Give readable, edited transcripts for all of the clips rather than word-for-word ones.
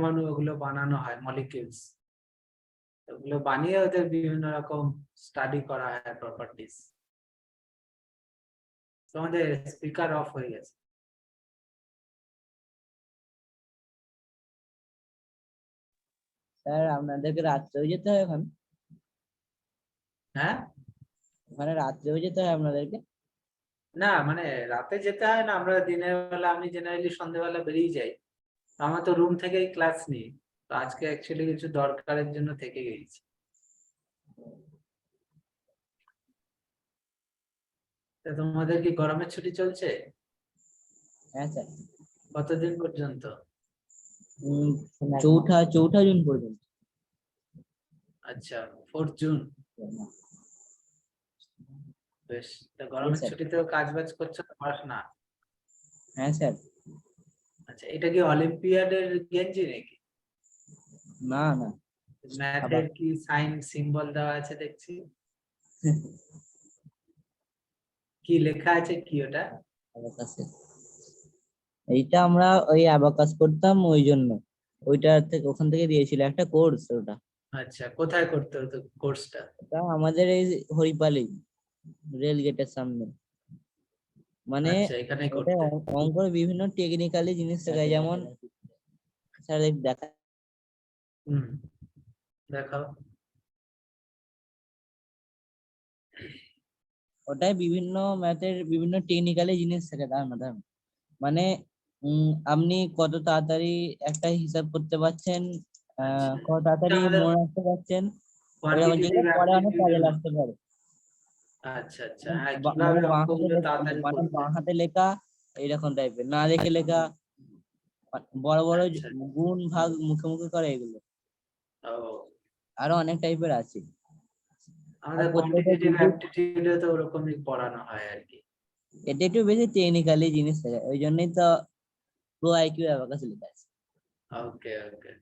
পরমাণু ওগুলো বানানো হয়, মলিকিউলস, ওগুলো বানিয়ে ওদের বিভিন্ন রকম স্টাডি করা হয় প্রপার্টিজ। তোমাদের স্পিকার অফ হয়ে গেছে। স্যার আপনাদেরকে রাত্রেও যেতে হয় এখন? হ্যাঁ, ওখানে রাত্রেও যেতে হয় আপনাদেরকে? না মানে রাতে যেতে হয় না, আমরা দিনের বেলা, আমি জেনারেলি সন্ধ্যেবেলা বেরিয়ে যাই। আমার তো রুম থেকেই ক্লাস নিই, তো আজকে অ্যাকচুয়ালি কিছু দরকারের জন্য থেকে গেছি। তা তোমাদের কি গরমের ছুটি চলছে? হ্যাঁ স্যার। কতদিন পর্যন্ত? চৌঠা জুন পর্যন্ত। আচ্ছা, 4 জুন। বেশ, তা গরমের স্যার। ছুটিতেও কাজ বাজ করছো তো, পড়াশোনা? হ্যাঁ স্যার। আচ্ছা, এটা কি অলিম্পিয়াডের গেঞ্জি নাকি? না না। ম্যাথের কি সাইন সিম্বল দেওয়া আছে দেখছি, কি লেখা আছে কি ওটা? অ্যাবাকাসের। এইটা আমরা ওই অ্যাবাকাস করতাম, ওই জন্য ওইটা থেকে ওখান থেকে দিয়েছিল একটা কোর্স ওটা। আচ্ছা, কোথায় করতে হতো কোর্সটা? ওটা আমাদের এই হরিপালি রেল গেটের সামনে। মানে আচ্ছা, এখানে ওটা করতে। অঙ্কের বিভিন্ন টেকনিক্যালি জিনিস শেখায়, যেমন স্যার দেখা হুম, দেখাও। ওটাই বিভিন্ন ম্যাথের বিভিন্ন টেকনিক্যালি জিনিস শেখায়। দাঁড়ান, মানে আপনি কত তাড়াতাড়ি একটা হিসাব করতে পারছেন, আচ্ছা, কত এটা তাড়াতাড়ি আমাদের মনে রাখতে পারছেন, এরকম যেটা কোয়ান্টিটেটিভ পরে অনেক কাজে অ্যাপটিটিউডের লাগতে মতো। পারে। আচ্ছা আচ্ছা, হ্যাঁ, কিভাবে মানে বাঁ হাতে অঙ্কগুলো তাড়াতাড়ি মানে করবে। বাঁ হাতে লেখা এইরকম টাইপের, না দেখে লেখা, বড় বড় আচ্ছা, গুণ ভাগ মুখে মুখে করে এগুলো। ও, আরো অনেক টাইপের আছে। আর আমাদের প্রত্যেকটা কোয়ান্টিটেটিভ অ্যাপটিটিউডে তো ওরকমই পড়ানো হয় আর কি। এটা একটু বেশি টেকনিক্যালি জিনিস থাকে, ওই জন্যই তো প্রো আইকিউ অ্যাবাকাস লেখা আছে। ওকে ওকে,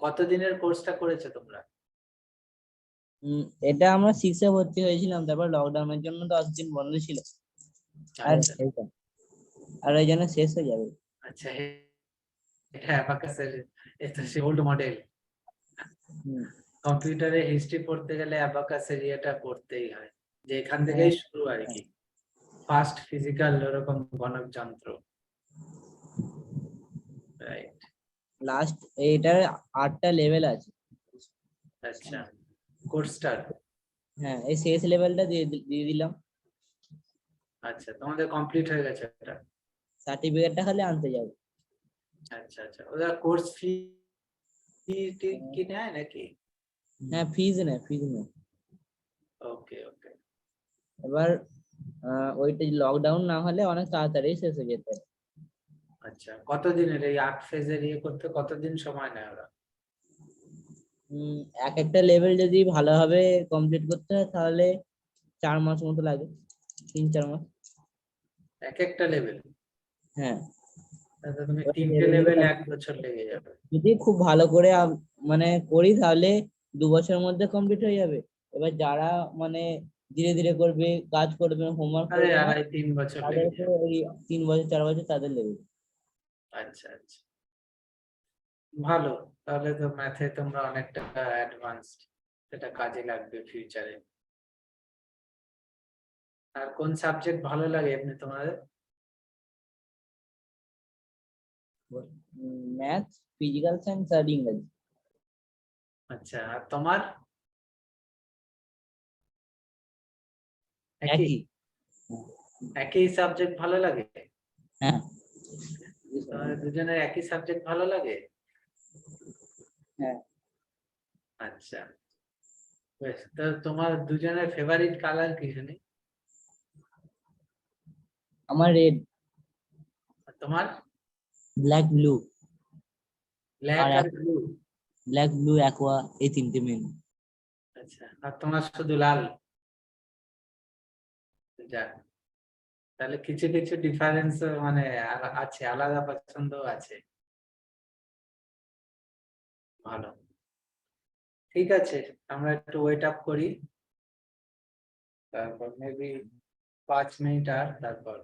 কতদিনের কোর্সটা করেছো তোমরা? এটা আমরা 6 এ ভর্তি হয়েছিলাম, তারপর লকডাউনের জন্য 10 দিন বন্ধ ছিল। আর আচ্ছা এইটা আর ওই জন্য শেষ হয়ে যাবে। আচ্ছা, এটা অ্যাবাকাসের, এটা সে ওল্ড মডেল। হুম, কম্পিউটারে হিস্ট্রি পড়তে গেলে অ্যাবাকাসের ইয়েটা পড়তেই হয়, যে এখান হ্যাঁ থেকেই শুরু আর কি, ফার্স্ট ফিজিক্যাল ওরকম গণক যন্ত্র। রাইট। লাস্ট এইটার 8টা লেভেল আছে। আচ্ছা, কোর্সটার। হ্যাঁ, এই শেষ লেভেলটা দিয়ে দিলাম। আচ্ছা, তোমাদের কমপ্লিট হয়ে গেছে এটা? সার্টিফিকেটটা খালি আনতে যাবো। আচ্ছা আচ্ছা, ওরা কোর্স ফি কি নেয় নাকি? হ্যাঁ, ফিজ নেই। ওকে ওকে। এবার ওইটা লকডাউন না হলে অনেক তাড়াতাড়ি শেষ হয়ে যেত। আচ্ছা, কতদিনের এই 8 ফেজের ইয়ে করতে কতদিন সময় নেয় ওরা? এক একটা লেভেল যদি ভালোভাবে কমপ্লিট করতে হয় তাহলে 4 মাস মতো লাগে, 3-4 মাস। এক একটা লেভেল? হ্যাঁ, তাহলে তুমি ওই 3টে level গুলো লেভেল 1 complete বছর লেগে যাবে। যদি খুব ভালো করে মানে করি তাহলে 2 বছরের মধ্যে কমপ্লিট হয়ে যাবে। এবার যারা মানে ধীরে ধীরে করবে, কাজ করবে, হোমওয়ার্ক আরে করবে না, 2.5-3 বছর লেগে তাদেরকে যাবে। ওই 3 বছর 4 বছর তাদের লেগে যাবে। আচ্ছা আচ্ছা, ভালো। তাহলে তো ম্যাথে তোমরা অনেকটা অ্যাডভান্সড, সেটা কাজে লাগবে ফিউচারে। আর কোন সাবজেক্ট ভালো লাগে এমনি তোমাদের? ম্যাথ, ফিজিক্যাল সায়েন্স আর ইংরেজি। আচ্ছা, আর তোমার? একই? একই। একই সাবজেক্ট ভালো লাগে? হ্যাঁ। তোমাদের দুজনের একই সাবজেক্ট ভালো লাগে? হ্যাঁ, আচ্ছা, বেশ। তো তোমার দুজনের ফেভারিট কালার কি জানি? আমার রেড, আর তোমার? Black, blue. ব্ল্যাক আর আর ব্লু? ব্ল্যাক, ব্লু, অ্যাকোয়া, এই 3টে মেন। আচ্ছা, আর তোমার শুধু লাল? যাক, তাহলে কিছু কিছু ডিফারেন্স মানে আছে, আলাদা পছন্দ আছে। ভালো, ঠিক আছে। আমরা একটু ওয়েট আপ করি, তারপর মেবি 5 মিনিট আর তারপর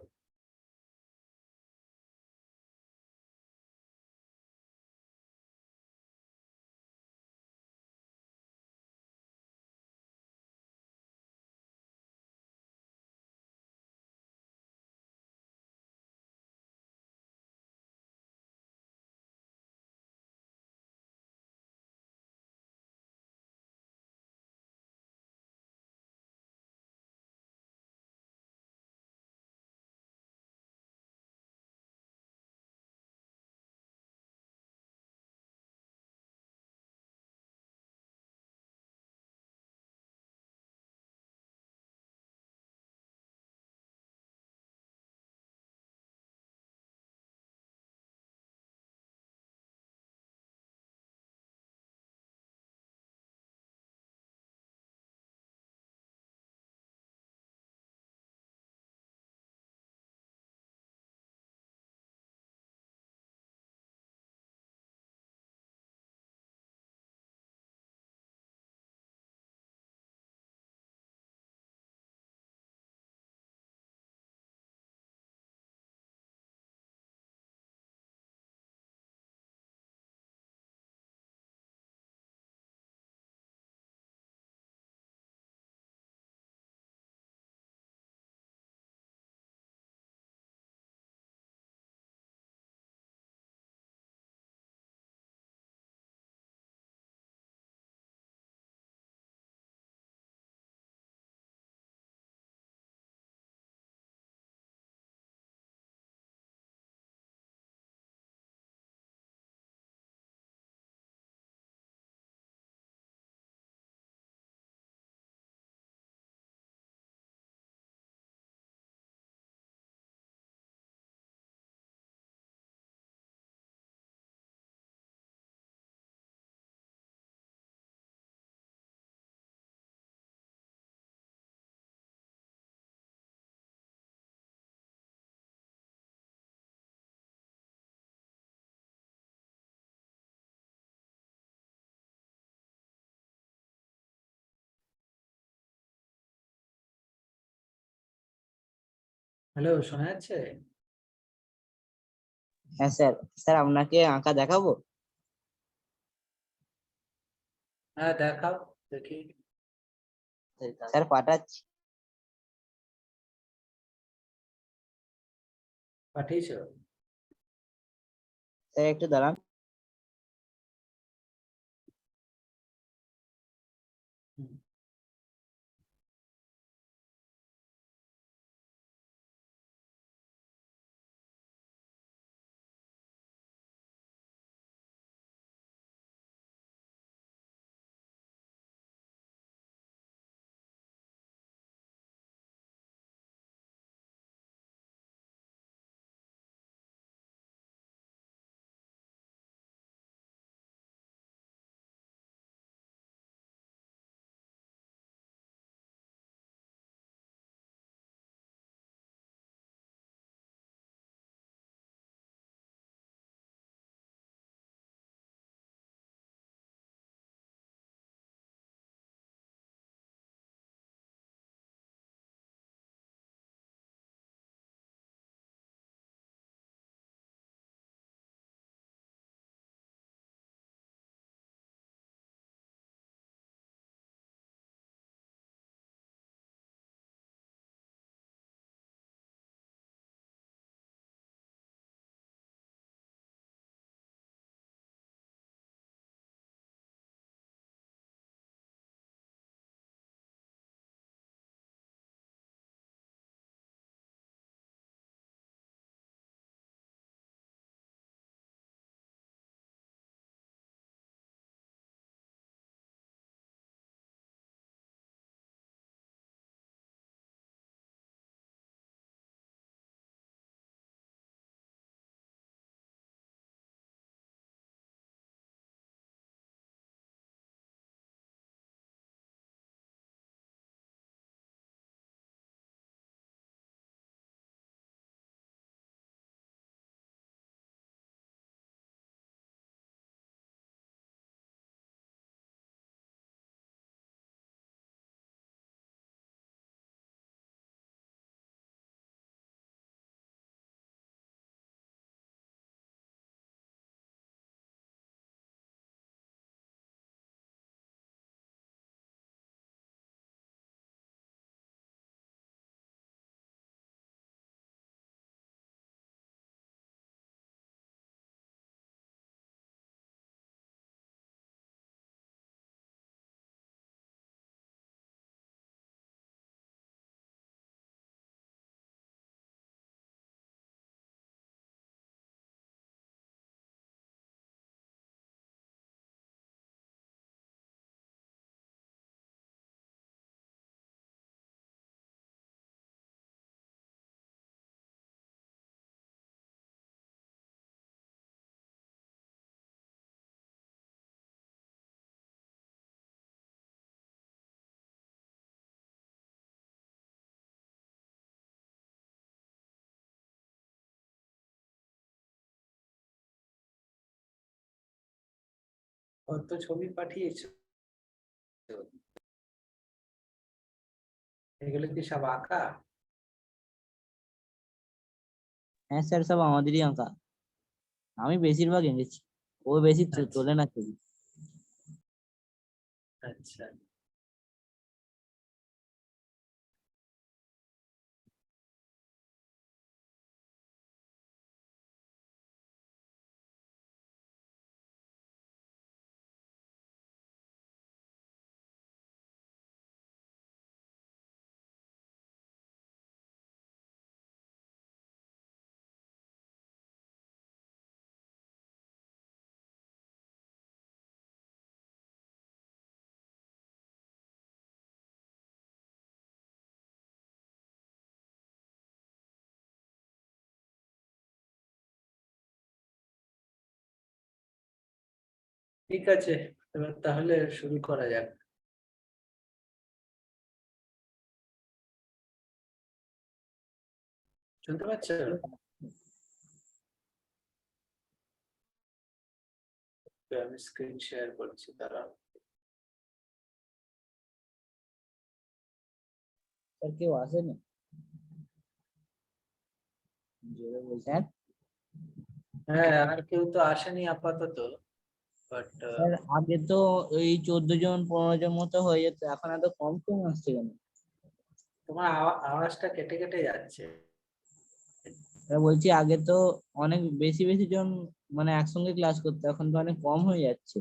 হ্যালো, শোনা যাচ্ছে? হ্যাঁ স্যার, স্যার আপনাকে আঁকা দেখাবো? হ্যাঁ, দেখাও দেখি। স্যার পাঠাচ্ছি। পাঠিয়েছো? স্যার একটু দাঁড়ান। হুম। কত ছবি পাঠিয়েছো? এগুলো কি সব আঁকা? হ্যাঁ স্যার, সব আমাদেরই আঁকা। আমি বেশিরভাগ এঁকেছি, ও বেশি আচ্ছা, তোলে না ছবি। আচ্ছা। ঠিক আছে, এবার তাহলে শুরু করা যাক। শুনতে পাচ্ছ? আমি স্ক্রিন শেয়ার করছি, দাঁড়াও। স্যার কেউ আসেনি? জোরে বলছেন। হ্যাঁ, আর কেউ তো আসেনি আপাতত, বাট স্যার আগে তো ওই 14 জন 15 জন মতো হয়ে যেত, এখন এত কম কম আসছে কেন? তোমার আওয়াজটা কেটে কেটে যাচ্ছে। স্যার বলছি আগে তো অনেক বেশি বেশি জন মানে একসঙ্গে ক্লাস করতো, এখন তো অনেক কম হয়ে যাচ্ছে।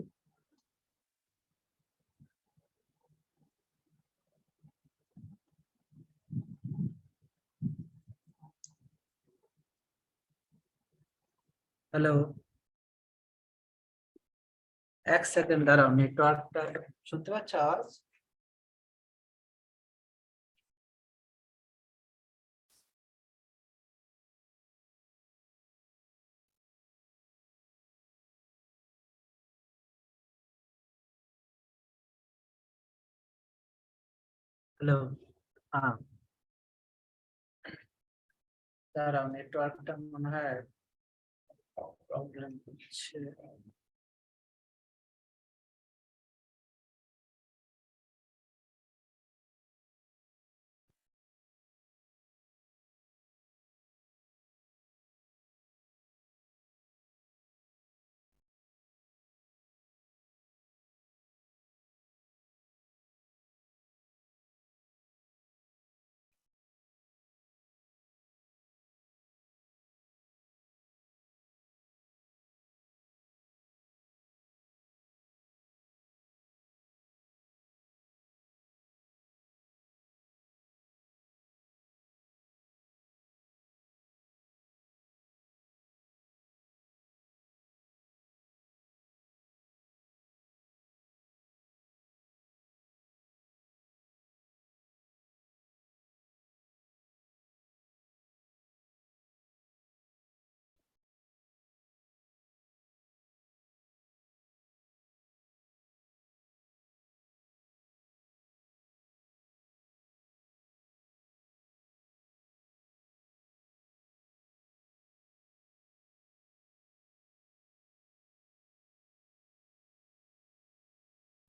হ্যালো, এক সেকেন্ড দাঁড়াও, নেটওয়ার্কটা শুনতে পাচ্ছ আওয়াজ? হ্যালো, হ্যাঁ, দাঁড়াও, নেটওয়ার্কটা মনে হয় প্রবলেম হচ্ছে।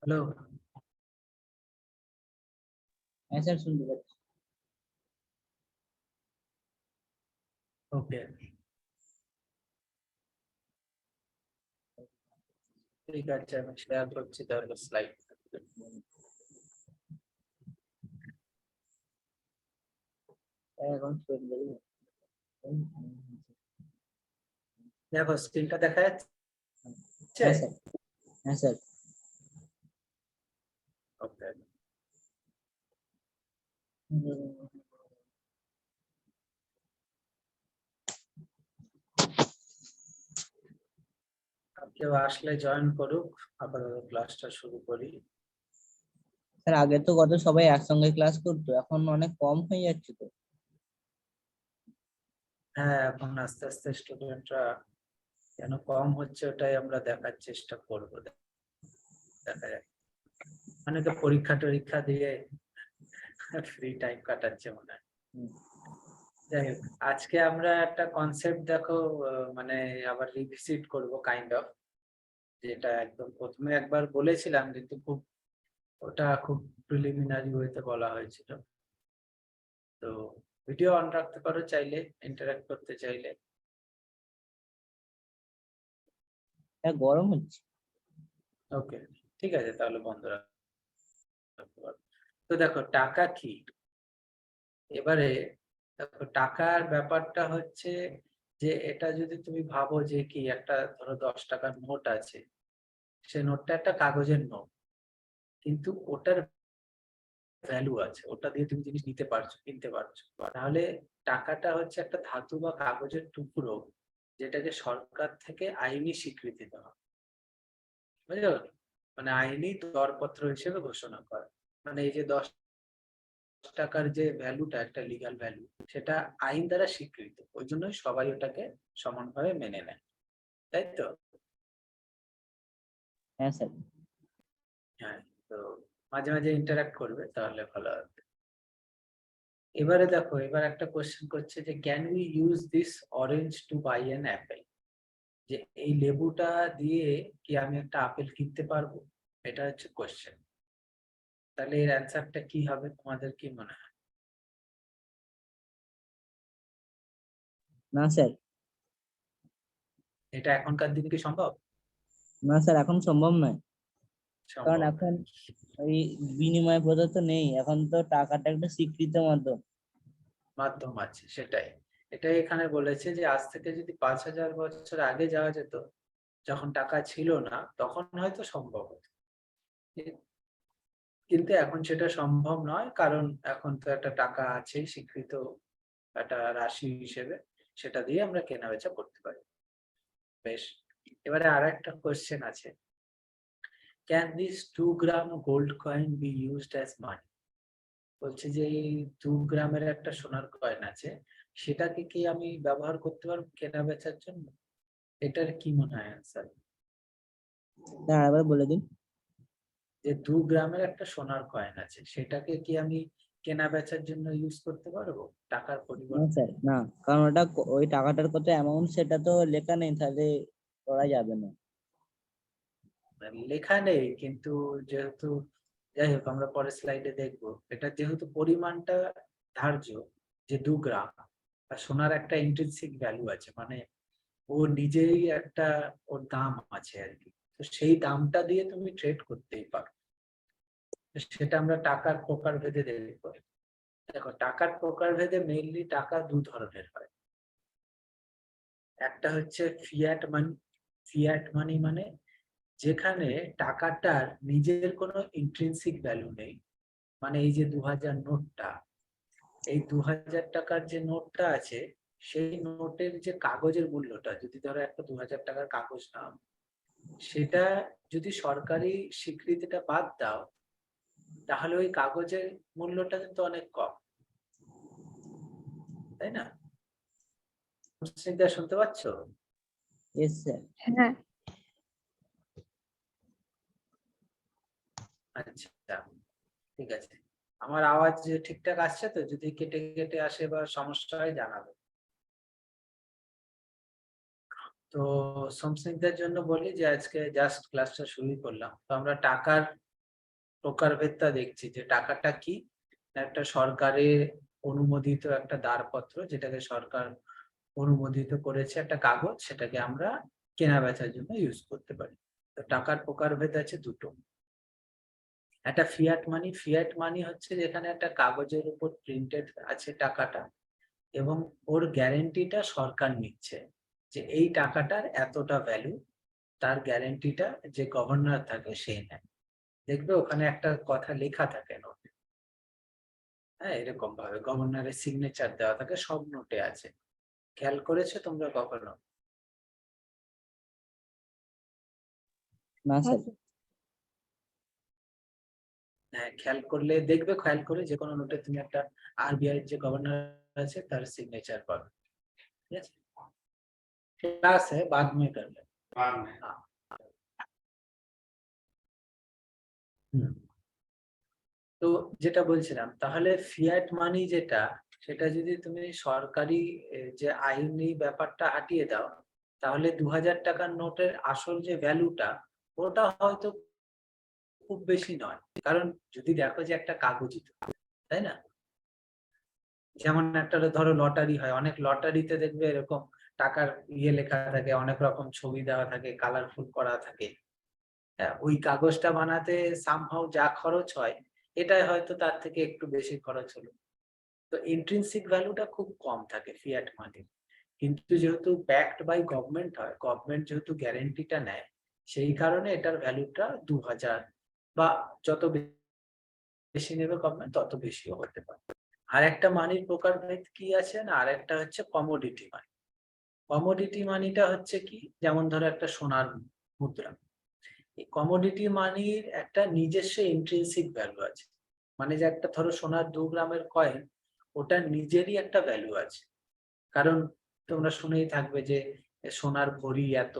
হ্যালো, হ্যাঁ স্যার শুনতে পাচ্ছি। ওকে, ঠিক আছে, আমি শেয়ার করছি তাহলে স্লাইড। স্যার এখন শুনতে দেখো, স্ক্রিনটা দেখা যাচ্ছে? হ্যাঁ স্যার। হ্যাঁ স্যার। ওকে, কেউ আসলে জয়েন করুক, আপাতত ক্লাসটা শুরু করি। স্যার আগে তো কত সবাই একসঙ্গে ক্লাস করতো, এখন অনেক কম হয়ে যাচ্ছে তো। হ্যাঁ, এখন আস্তে আস্তে স্টুডেন্টরা কেন কম হচ্ছে ওটাই আমরা দেখার চেষ্টা করবো। দেখা যাক, অনেকে পরীক্ষা টরীক্ষা দিয়ে ফ্রি টাইম কাটাচ্ছে মনে হয়। হুম। যাই হোক, আজকে আমরা একটা কনসেপ্ট দেখো, মানে আবার রিভিজিট করব কাইন্ড অফ, যেটা একদম প্রথমে একবার বলেছিলাম, কিন্তু ওটা খুব প্রিলিমিনারি ওয়েতে বলা হয়েছিল। তো ভিডিও অন রাখতে পারো চাইলে, ইন্টারঅ্যাক্ট করতে চাইলে। স্যার গরম হচ্ছে। ওকে, ঠিক আছে, তাহলে বন্ধ রাখতে পারো। তো দেখো, টাকা কি? এবারে দেখো, টাকার ব্যাপারটা হচ্ছে যে এটা যদি তুমি ভাবো যে কি একটা, ধরো 10 টাকার নোট আছে, সে নোটটা একটা কাগজের নোট, কিন্তু ওটার ভ্যালু আছে, ওটা দিয়ে তুমি জিনিস নিতে পারছো, কিনতে পারছো। তাহলে টাকাটা হচ্ছে একটা ধাতু বা কাগজের টুকরো, যেটাকে সরকার থেকে আইনি স্বীকৃতি দেওয়া, বুঝলো? মানে আইনি দরপত্র হিসেবে ঘোষণা করা। মানে এই যে 10 টাকার যে ভ্যালুটা, একটা লিগ্যাল ভ্যালু, সেটা আইন দ্বারা স্বীকৃত, ওই জন্য সবাই ওটাকে সমানভাবে মেনে নেয়, তাই তো? হ্যাঁ স্যার। হ্যাঁ, তো মাঝে মাঝে ইন্টারাক্ট করবে, তাহলে ভালো হবে। এবারে দেখো, এবার একটা কোশ্চেন করছে যে can we use this orange to buy an apple? যে এই লেবুটা দিয়ে কি আমি একটা আপেল কিনতে পারবো? এটা হচ্ছে কোশ্চেন। তাহলে এর অ্যান্সারটা কি হবে, তোমাদের কি মনে হয়? না স্যার, এটা এখনকার দিনে কি সম্ভব? না স্যার, এখন সম্ভব নয়। কারণ সম্ভব এখন নয়। ওই বিনিময় প্রথা তো নেই, এখন তো টাকাটা একটা স্বীকৃত মাধ্যম। মাধ্যম আছে, সেটাই। এটাই এখানে বলেছে যে আজ থেকে যদি 5,000 বছর আগে যাওয়া যেত, যখন টাকা ছিল না, তখন হয়তো সম্ভব হতো। কিন্তু এখন সেটা সম্ভব নয়, কারণ এখন তো একটা টাকা আছেই স্বীকৃত একটা রাশি হিসেবে, সেটা দিয়ে আমরা কেনা বেচা করতে পারি। বেশ, এবারে আর একটা কোয়েশ্চেন আছে, can this 2 gram gold coin be used as money? বলছে যে এই 2 গ্রামের একটা সোনার কয়েন আছে, সেটাকে কি আমি ব্যবহার করতে পারবো কেনা বেচার জন্য? এটার কি মনে হয় অ্যান্সার? স্যার আবার বলে দিন। যে 2 গ্রামের একটা সোনার কয়েন আছে, সেটাকে কি আমি কেনা বেচার জন্য ইউজ করতে পারবো টাকার না পরিবর্তে? স্যার, না, কারণ ওটা ওই টাকাটার কত অ্যামাউন্ট সেটা তো লেখা নেই, তাহলে করা যাবে না। লেখা নেই, কিন্তু যেহেতু, যাই হোক আমরা পরের স্লাইডে দেখবো, এটা যেহেতু পরিমাণটা ধার্য যে 2 গ্রাম, আর সোনার একটা ইন্ট্রিনসিক ভ্যালু আছে, মানে ও নিজেই একটা, ওর দাম আছে আর কি, তো সেই দামটা দিয়ে তুমি ট্রেড করতেই পারো। তো সেটা আমরা টাকার প্রকার ভেদে দেখবো। দেখো, টাকার প্রকার ভেদে মেইনলি টাকা 2 ধরনের হয়। একটা হচ্ছে ফিয়াট মানি। ফিয়াট মানি মানে যেখানে টাকাটার নিজের কোনো ইন্ট্রিনসিক ভ্যালু নেই। মানে এই যে 2000 নোটটা, এই 2000 টাকার যে নোটটা আছে, সেই নোটের যে কাগজের মূল্যটা, যদি ধরো একটা 2000 টাকার কাগজ নাও, সেটা যদি সরকারি স্বীকৃতিটা বাদ দাও, তাহলে ওই কাগজের মূল্যটা কিন্তু অনেক কম, তাই না? চিন্তা শুনতে পাচ্ছ? Yes sir. হ্যাঁ, আচ্ছা, ঠিক আছে। আমার আওয়াজ ঠিকঠাক আসছে তো? যদি কেটে কেটে আসে বা সমস্যা হয় জানাবে। তো সমস্যাদের জন্য বলি যে আজকে জাস্ট ক্লাসটা শুরু করলাম, তো আমরা টাকার প্রকারভেদটা দেখছি, যে টাকাটা কি, একটা সরকারের অনুমোদিত একটা দারপত্র, যেটাকে সরকার অনুমোদিত করেছে একটা কাগজ, সেটাকে আমরা কেনা বেচার জন্য ইউজ করতে পারি। তো টাকার প্রকারভেদ আছে দুটো। একটা ফিয়াট মানি। ফিয়াট মানি হচ্ছে যেখানে একটা কাগজের উপর প্রিন্টেড আছে টাকাটা, এবং ওর গ্যারেন্টিটা সরকার নিচ্ছে, যে এই টাকাটার এতটা ভ্যালু, তার গ্যারেন্টিটা যে গভর্নর থাকে সে নেয়। দেখবে ওখানে একটা কথা লেখা থাকে নোটে, হ্যাঁ, এরকম ভাবে গভর্নরের সিগনেচার দেওয়া থাকে, সব নোটে আছে। খেয়াল করেছো তোমরা কখনো? না হ্যাঁ স্যার। স্যার। হ্যাঁ, খেয়াল করলে দেখবে, খেয়াল করে যে কোনো নোটে তুমি একটা আরবিআই যে গভর্নর আছে তার সিগনেচার পাবে। ঠিক আছে, क्लास है बाद में कर ले। बाद में, हाँ। হুম। তো যেটা বলছিলাম, তাহলে ফিয়াট মানি যেটা, সেটা যদি তুমি সরকারি যে আইনি ব্যাপারটা হাটিয়ে দাও, তাহলে 2000 টাকার নোটের আসল যে ভ্যালুটা, ওটা হয়তো খুব বেশি নয়। কারণ যদি দেখো যে একটা কাগজই তো, তাই না? যেমন একটা ধরো লটারি হয়, অনেক লটারিতে দেখবে এরকম টাকার লেখা থাকে, অনেক রকম ছবি দেওয়া থাকে, কালারফুল করা থাকে। হ্যাঁ, ওই কাগজটা বানাতে সামহাউ যা খরচ হয়, এটাই হয়তো তার থেকে একটু বেশি খরচ হলো। তো ইন্ট্রিনসিক ভ্যালুটা খুব কম থাকে ফিয়াট মানি। কিন্তু যেহেতু ব্যাকড বাই গভর্নমেন্ট হয়, গভর্নমেন্ট যেহেতু গ্যারেন্টিটা নেয়, সেই কারণে এটার ভ্যালুটা 2000, বা যত বেশি নেবে গভর্নমেন্ট তত বেশিও হতে পারে। আর একটা মানির প্রকারভেদ কি আছে না, আর একটা হচ্ছে কমোডিটি মানি। কমোডিটি মানিটা হচ্ছে কি, যেমন ধরো একটা সোনার মুদ্রা, এই কমোডিটি মানির একটা নিজস্ব ইন্ট্রিনসিক ভ্যালু আছে। মানে যে একটা ধরো সোনার 2 গ্রামের কয়েন, ওটার নিজেরই একটা ভ্যালু আছে। কারণ তোমরা শুনেই থাকবে যে সোনার ভরি এত,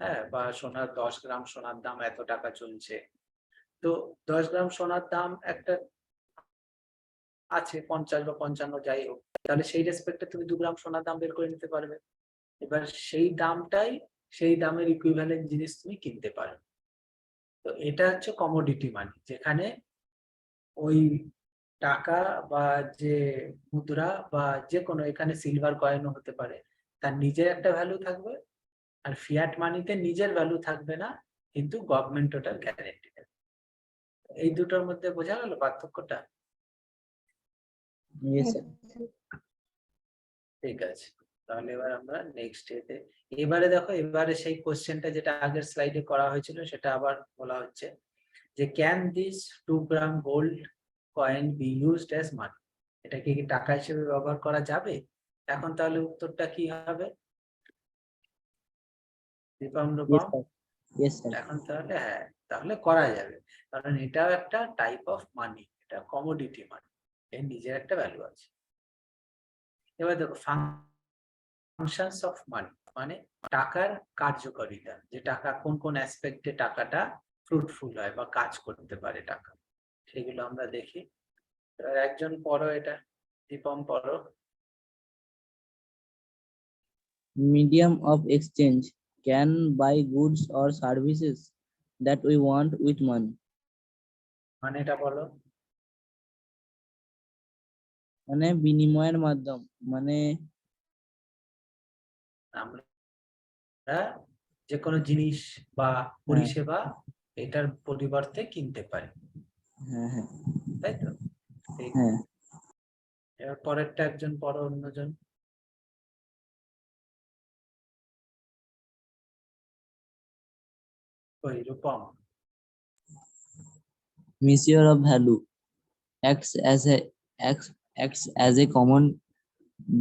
হ্যাঁ, বা সোনার 10 গ্রাম সোনার দাম এত টাকা চলছে। তো 10 গ্রাম সোনার দাম একটা আছে 50 বা 55, যাই হোক, তাহলে সেই রেসপেক্টে তুমি 2 গ্রাম সোনার দাম বের করে নিতে পারবে। এবার সেই দামটাই, সেই দামের ইকুইভ্যালেন্ট জিনিস তুমি কিনতে পারো। তো এটা হচ্ছে কমোডিটি মানি, যেখানে ওই টাকা বা যে মুদ্রা বা যে কোনো, এখানে সিলভার কয়েনও হতে পারে, তার নিজের একটা ভ্যালু থাকবে, আর ফিয়াট মানিতে নিজের ভ্যালু থাকবে না, কিন্তু গভর্নমেন্ট ওটার গ্যারেন্টি দেবে। এই দুটোর মধ্যে বোঝা গেল পার্থক্যটা? Yes, sir. ঠিক আছে, তাহলে এবার আমরা নেক্সট এতে, এবারে দেখো, এবারে সেই কোশ্চেনটা যেটা আগের স্লাইডে করা হয়েছিল সেটা আবার বলা হচ্ছে যে can this 2 gram gold coin be used as money, এটা কি টাকা হিসেবে ব্যবহার করা যাবে? এখন তাহলে উত্তরটা কি হবে Deepam Yes, Rupam? sir. Yes, sir. এখন তাহলে হ্যাঁ, তাহলে করা যাবে, কারণ এটাও একটা টাইপ অফ মানি, এটা কমোডিটি মানি, এর নিজের একটা ভ্যালু আছে। এবার দেখো ফাংশনস অফ মানি, মানে টাকার কার্যকারিতা, যে টাকা কোন কোন অ্যাসপেক্টে টাকাটা ফ্রুটফুল হয় বা কাজ করতে পারে টাকা, সেগুলো আমরা দেখি। এবার একজন পড়ো এটা, দীপম পড়ো। Medium of exchange can buy goods or services that we want with money. মানে এটা বলো। মানে বিনিময়ের মাধ্যম, মানে আমরা যে কোনো জিনিস বা হ্যাঁ পরিষেবা এটার পরিবর্তে কিনতে পারি, হ্যাঁ হ্যাঁ তাই তো? ঠিক। হ্যাঁ। এবার পরেরটা একজন পড়ো, অন্যজন। ওই Rupam. Measure of value acts as a acts as a common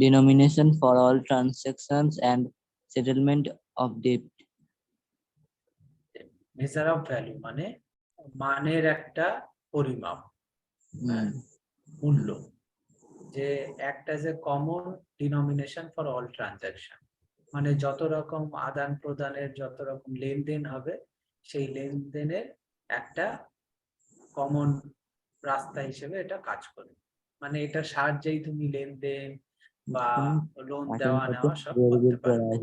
denomination for all transactions and settlement of debt. Measure of value মানে মানের একটা পরিমাপ, হ্যাঁ, মূল্য, যে act as a common denomination for all transaction, মানে যত রকম আদান প্রদানের, যত রকম লেনদেন হবে, সেই লেনদেনের একটা কমন রাস্তা হিসেবে এটা কাজ করে, মানে এটার সাহায্যেই তুমি লেনদেন বা লোন দেওয়া নেওয়া সব করতে পারবে।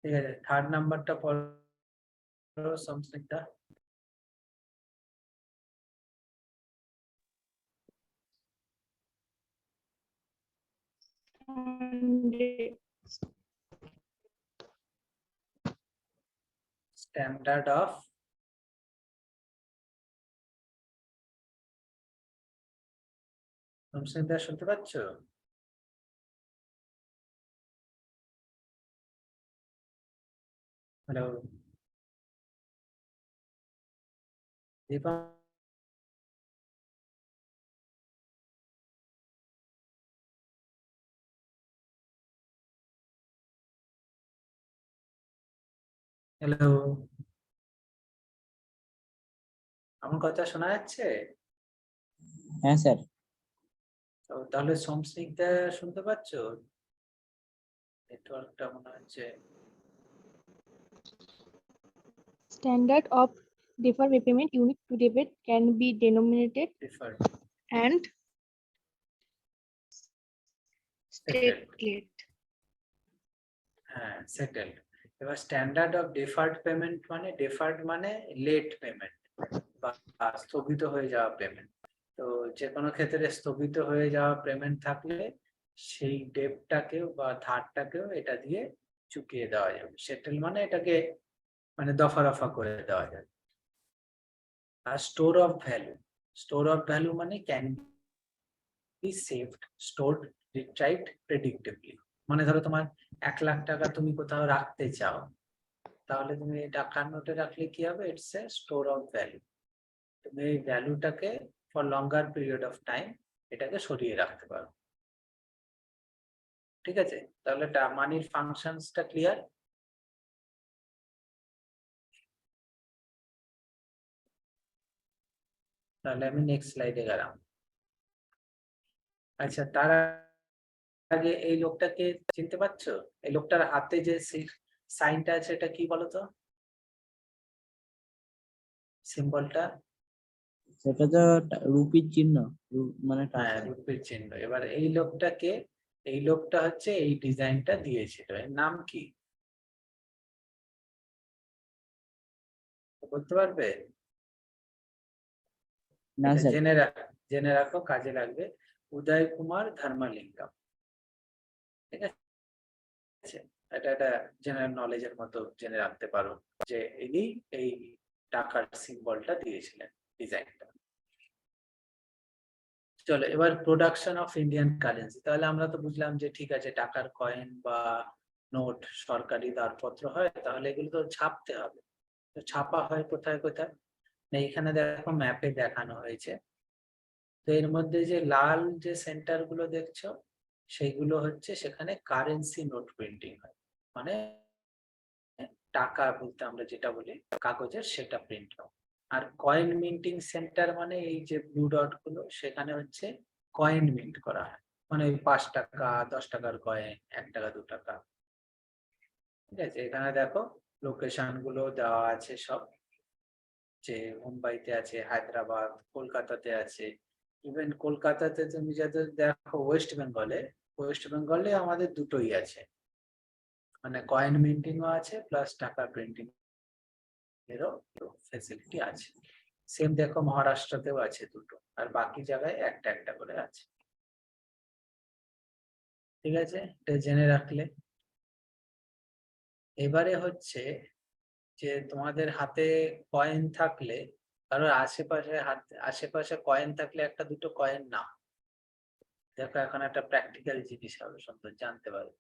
ঠিক আছে, থার্ড নাম্বারটা পড়ো সংস্কৃতা। স্ট্যান্ডার্ড অফ, সংস্কৃতা শুনতে পাচ্ছ? হ্যালো দীপা, হ্যালো, আমার কথা শোনা যাচ্ছে? হ্যাঁ স্যার। তো তাহলে সংস্কৃতা শুনতে পাচ্ছ? নেটওয়ার্কটা মনে হচ্ছে। Standard of deferred repayment unit to debit can be denominated deferred, and settle, settled. হ্যাঁ সেটেল। এবার স্ট্যান্ডার্ড অফ ডিফার্ড পেমেন্ট মানে, ডিফার্ড মানে লেট পেমেন্ট বা স্থগিত হয়ে যাওয়া পেমেন্ট। তো যে কোনো ক্ষেত্রে স্থগিত হয়ে যাওয়া পেমেন্ট থাকলে সেই ডেটটাকেও বা ধারটাকেও এটা দিয়ে চুকিয়ে দেওয়া যাবে। সেটেল মানে এটাকে মানে দফা রফা করে দেওয়া যাবে। আর store of value, store of value মানে can be saved, stored, retrieved predictably, মানে ধরো তোমার 1,00,000 টাকা তুমি কোথাও রাখতে চাও, তাহলে তুমি টাকার নোটে রাখলে কি হবে, it's a store of value. তুমি এই ভ্যালুটাকে for longer period of time এটাকে সরিয়ে রাখতে পারো। ঠিক আছে, তাহলে মানির ফাংশনসটা ক্লিয়ার? তাহলে আমি নেক্সট স্লাইডে গেলাম। আচ্ছা, তার আগে এই লোকটাকে চিনতে পারছো? এই লোকটার হাতে যে সাইনটা আছে এটা কি বলতো, সিম্বলটা? সেটা তো রুপির চিহ্ন, মানে হ্যাঁ, টাকা। রুপির চিহ্ন। এবার এই লোকটাকে, এই লোকটা হচ্ছে এই ডিজাইনটা দিয়েছিল, এর নাম কি বলতে পারবে? না এটা স্যার। জেনে রাখো, কাজে লাগবে। উদয় কুমার ধর্মলিঙ্গম, ঠিক আছে? এটা জেনারেল নলেজের মতো জেনে রাখতে পারো যে ইনি এই টাকার সিম্বলটা দিয়েছিলেন, ডিজাইনটা। চলো এবার প্রোডাকশন অফ ইন্ডিয়ান কারেন্সি। তাহলে আমরা তো বুঝলাম যে ঠিক আছে, টাকার কয়েন বা নোট সরকারি দারপত্র হয়, তাহলে এগুলো তো ছাপতে হবে। তো ছাপা হয় কোথায় কোথায়? না, এখানে দেখো ম্যাপে দেখানো হয়েছে। তো এর মধ্যে যে লাল যে সেন্টার গুলো দেখছো, সেইগুলো হচ্ছে সেখানে কারেন্সি নোট প্রিন্টিং হয়, মানে টাকা বলতে আমরা যেটা বলি কাগজের, সেটা প্রিন্ট হয়। আর কয়েন মিন্টিং সেন্টার মানে এই যে ব্লু ডট গুলো, সেখানে হচ্ছে কয়েন মিন্ট করা হয়, মানে ওই 5 টাকা 10 টাকার কয়েন, 1 টাকা 2 টাকা। ঠিক আছে, এখানে দেখো লোকেশন গুলো দেওয়া আছে সব, যে মুম্বাইতে আছে, হায়দ্রাবাদ, কলকাতাতে আছে। ইভেন কলকাতাতে তুমি যাতে দেখো, ওয়েস্ট বেঙ্গলে আমাদের দুটোই আছে, মানে কয়েন মিন্টিংও আছে প্লাস টাকা প্রিন্টিং এরও ফেসিলিটি আছে। সেম দেখো মহারাষ্ট্রতেও আছে দুটো, আর বাকি জায়গায় একটা একটা করে আছে। ঠিক আছে, এটা জেনে রাখলে। এবারে হচ্ছে যে তোমাদের হাতে কয়েন থাকলে, কারোর আশেপাশে কয়েন থাকলে একটা দুটো কয়েন না। দেখো এখন একটা প্র্যাকটিক্যাল জিনিস হবে, সুন্দর জানতে পারবে।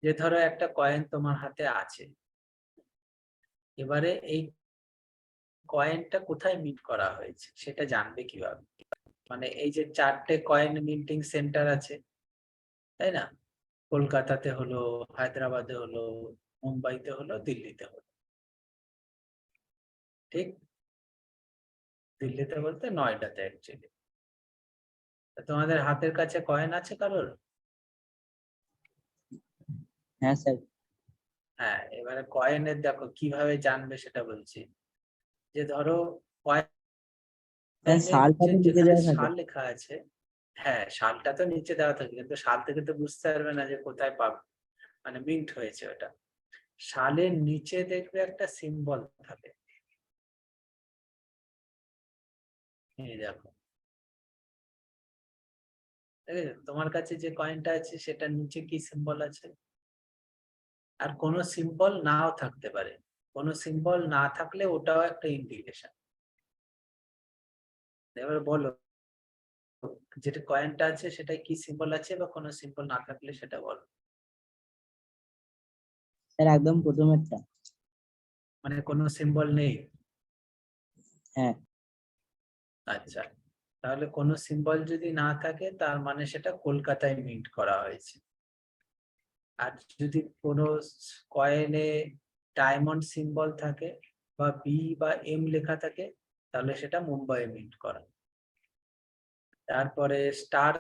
যে ধরো একটা কয়েন তোমার হাতে আছে, এবারে এই কয়েনটা কোথায় মিন্ট করা হয়েছে সেটা জানবে কিভাবে? মানে এই যে 4টে কয়েন মিন্টিং সেন্টার আছে, তাই না? কলকাতাতে হলো, হায়দ্রাবাদে হলো, মুম্বাইতে হলো, দিল্লিতে হলো। ঠিক, দিল্লিতে বলতে নয়ডাতে অ্যাকচুয়ালি। তোমাদের হাতের কাছে কয়েন আছে কারোর? হ্যাঁ স্যার। হ্যাঁ, এবারে কয়েনের দেখো কিভাবে জানবে সেটা বলছি। যে ধরো স্যার কয়েনের সালটা তো লিখে যেখানে দেওয়া থাকে। সাল লেখা আছে, হ্যাঁ সালটা তো নিচে দেওয়া থাকে, কিন্তু সাল থেকে তো বুঝতে পারবে না যে কোথায় পাবে, মানে মিন্ট হয়েছে ওটা। সালের নিচে দেখবে একটা সিম্বল থাকে, এই দেখো, ঠিক আছে? তোমার কাছে যে কয়েনটা আছে সেটার নিচে কি সিম্বল আছে? আর কোনো সিম্বল নাও থাকতে পারে, কোনো সিম্বল না থাকলে ওটাও একটা ইন্ডিকেশন। এবার বলো, যেটা কয়েনটা আছে সেটাই কি সিম্বল আছে, বা কোনো সিম্বল না থাকলে সেটা বলো। স্যার একদম প্রথমেরটা। মানে কোনো সিম্বল নেই? হ্যাঁ। আচ্ছা, তাহলে কোনো সিম্বল যদি না থাকে তার মানে সেটা কলকাতায় মিন্ট করা হয়েছে। আর যদি কোনো কয়েনে ডায়মন্ড সিম্বল থাকে বা বি বা এম লেখা থাকে, তাহলে সেটা মুম্বাইয়ে মিন্ট করা। তারপরে স্টার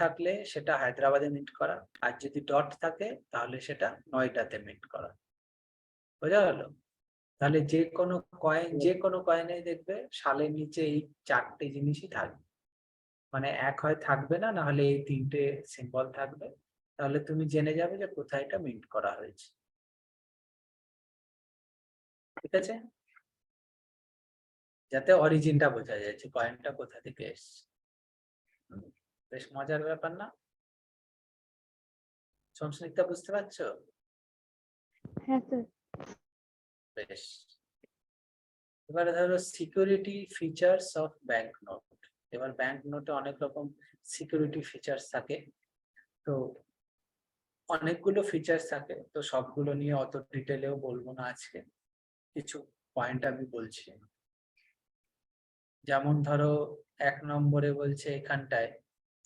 থাকলে সেটা হায়দ্রাবাদে মিন্ট করা, আর যদি ডট থাকে তাহলে সেটা নয়ডাতে মিন্ট করা। বোঝা গেল? তাহলে যে কোনো কয়েনে দেখবে সালের নিচে এই 4টে জিনিসই থাকবে, মানে এক হয় থাকবে না, না হলে এই 3টে সিম্বল থাকবে। তাহলে তুমি জেনে যাবে যে কোথায় এটা মিন্ট করা হয়েছে। ঠিক আছে, যাতে অরিজিনটা বোঝা যায় যে কয়েনটা কোথা থেকে এসছে। বেশ মজার ব্যাপার না? সংস্কৃতটা বুঝতে পারছো? হ্যাঁ স্যার। বেশ। এবারে ধরো security features of bank note. এবার ব্যাংক নোটে অনেক রকম সিকিউরিটি ফিচার্স থাকে, তো অনেকগুলো ফিচার্স থাকে, তো সবগুলো নিয়ে অত ডিটেলেও বলবো না আজকে, কিছু পয়েন্ট আমি বলছি। যেমন ধরো 1 নম্বরে বলছে এখানটায়,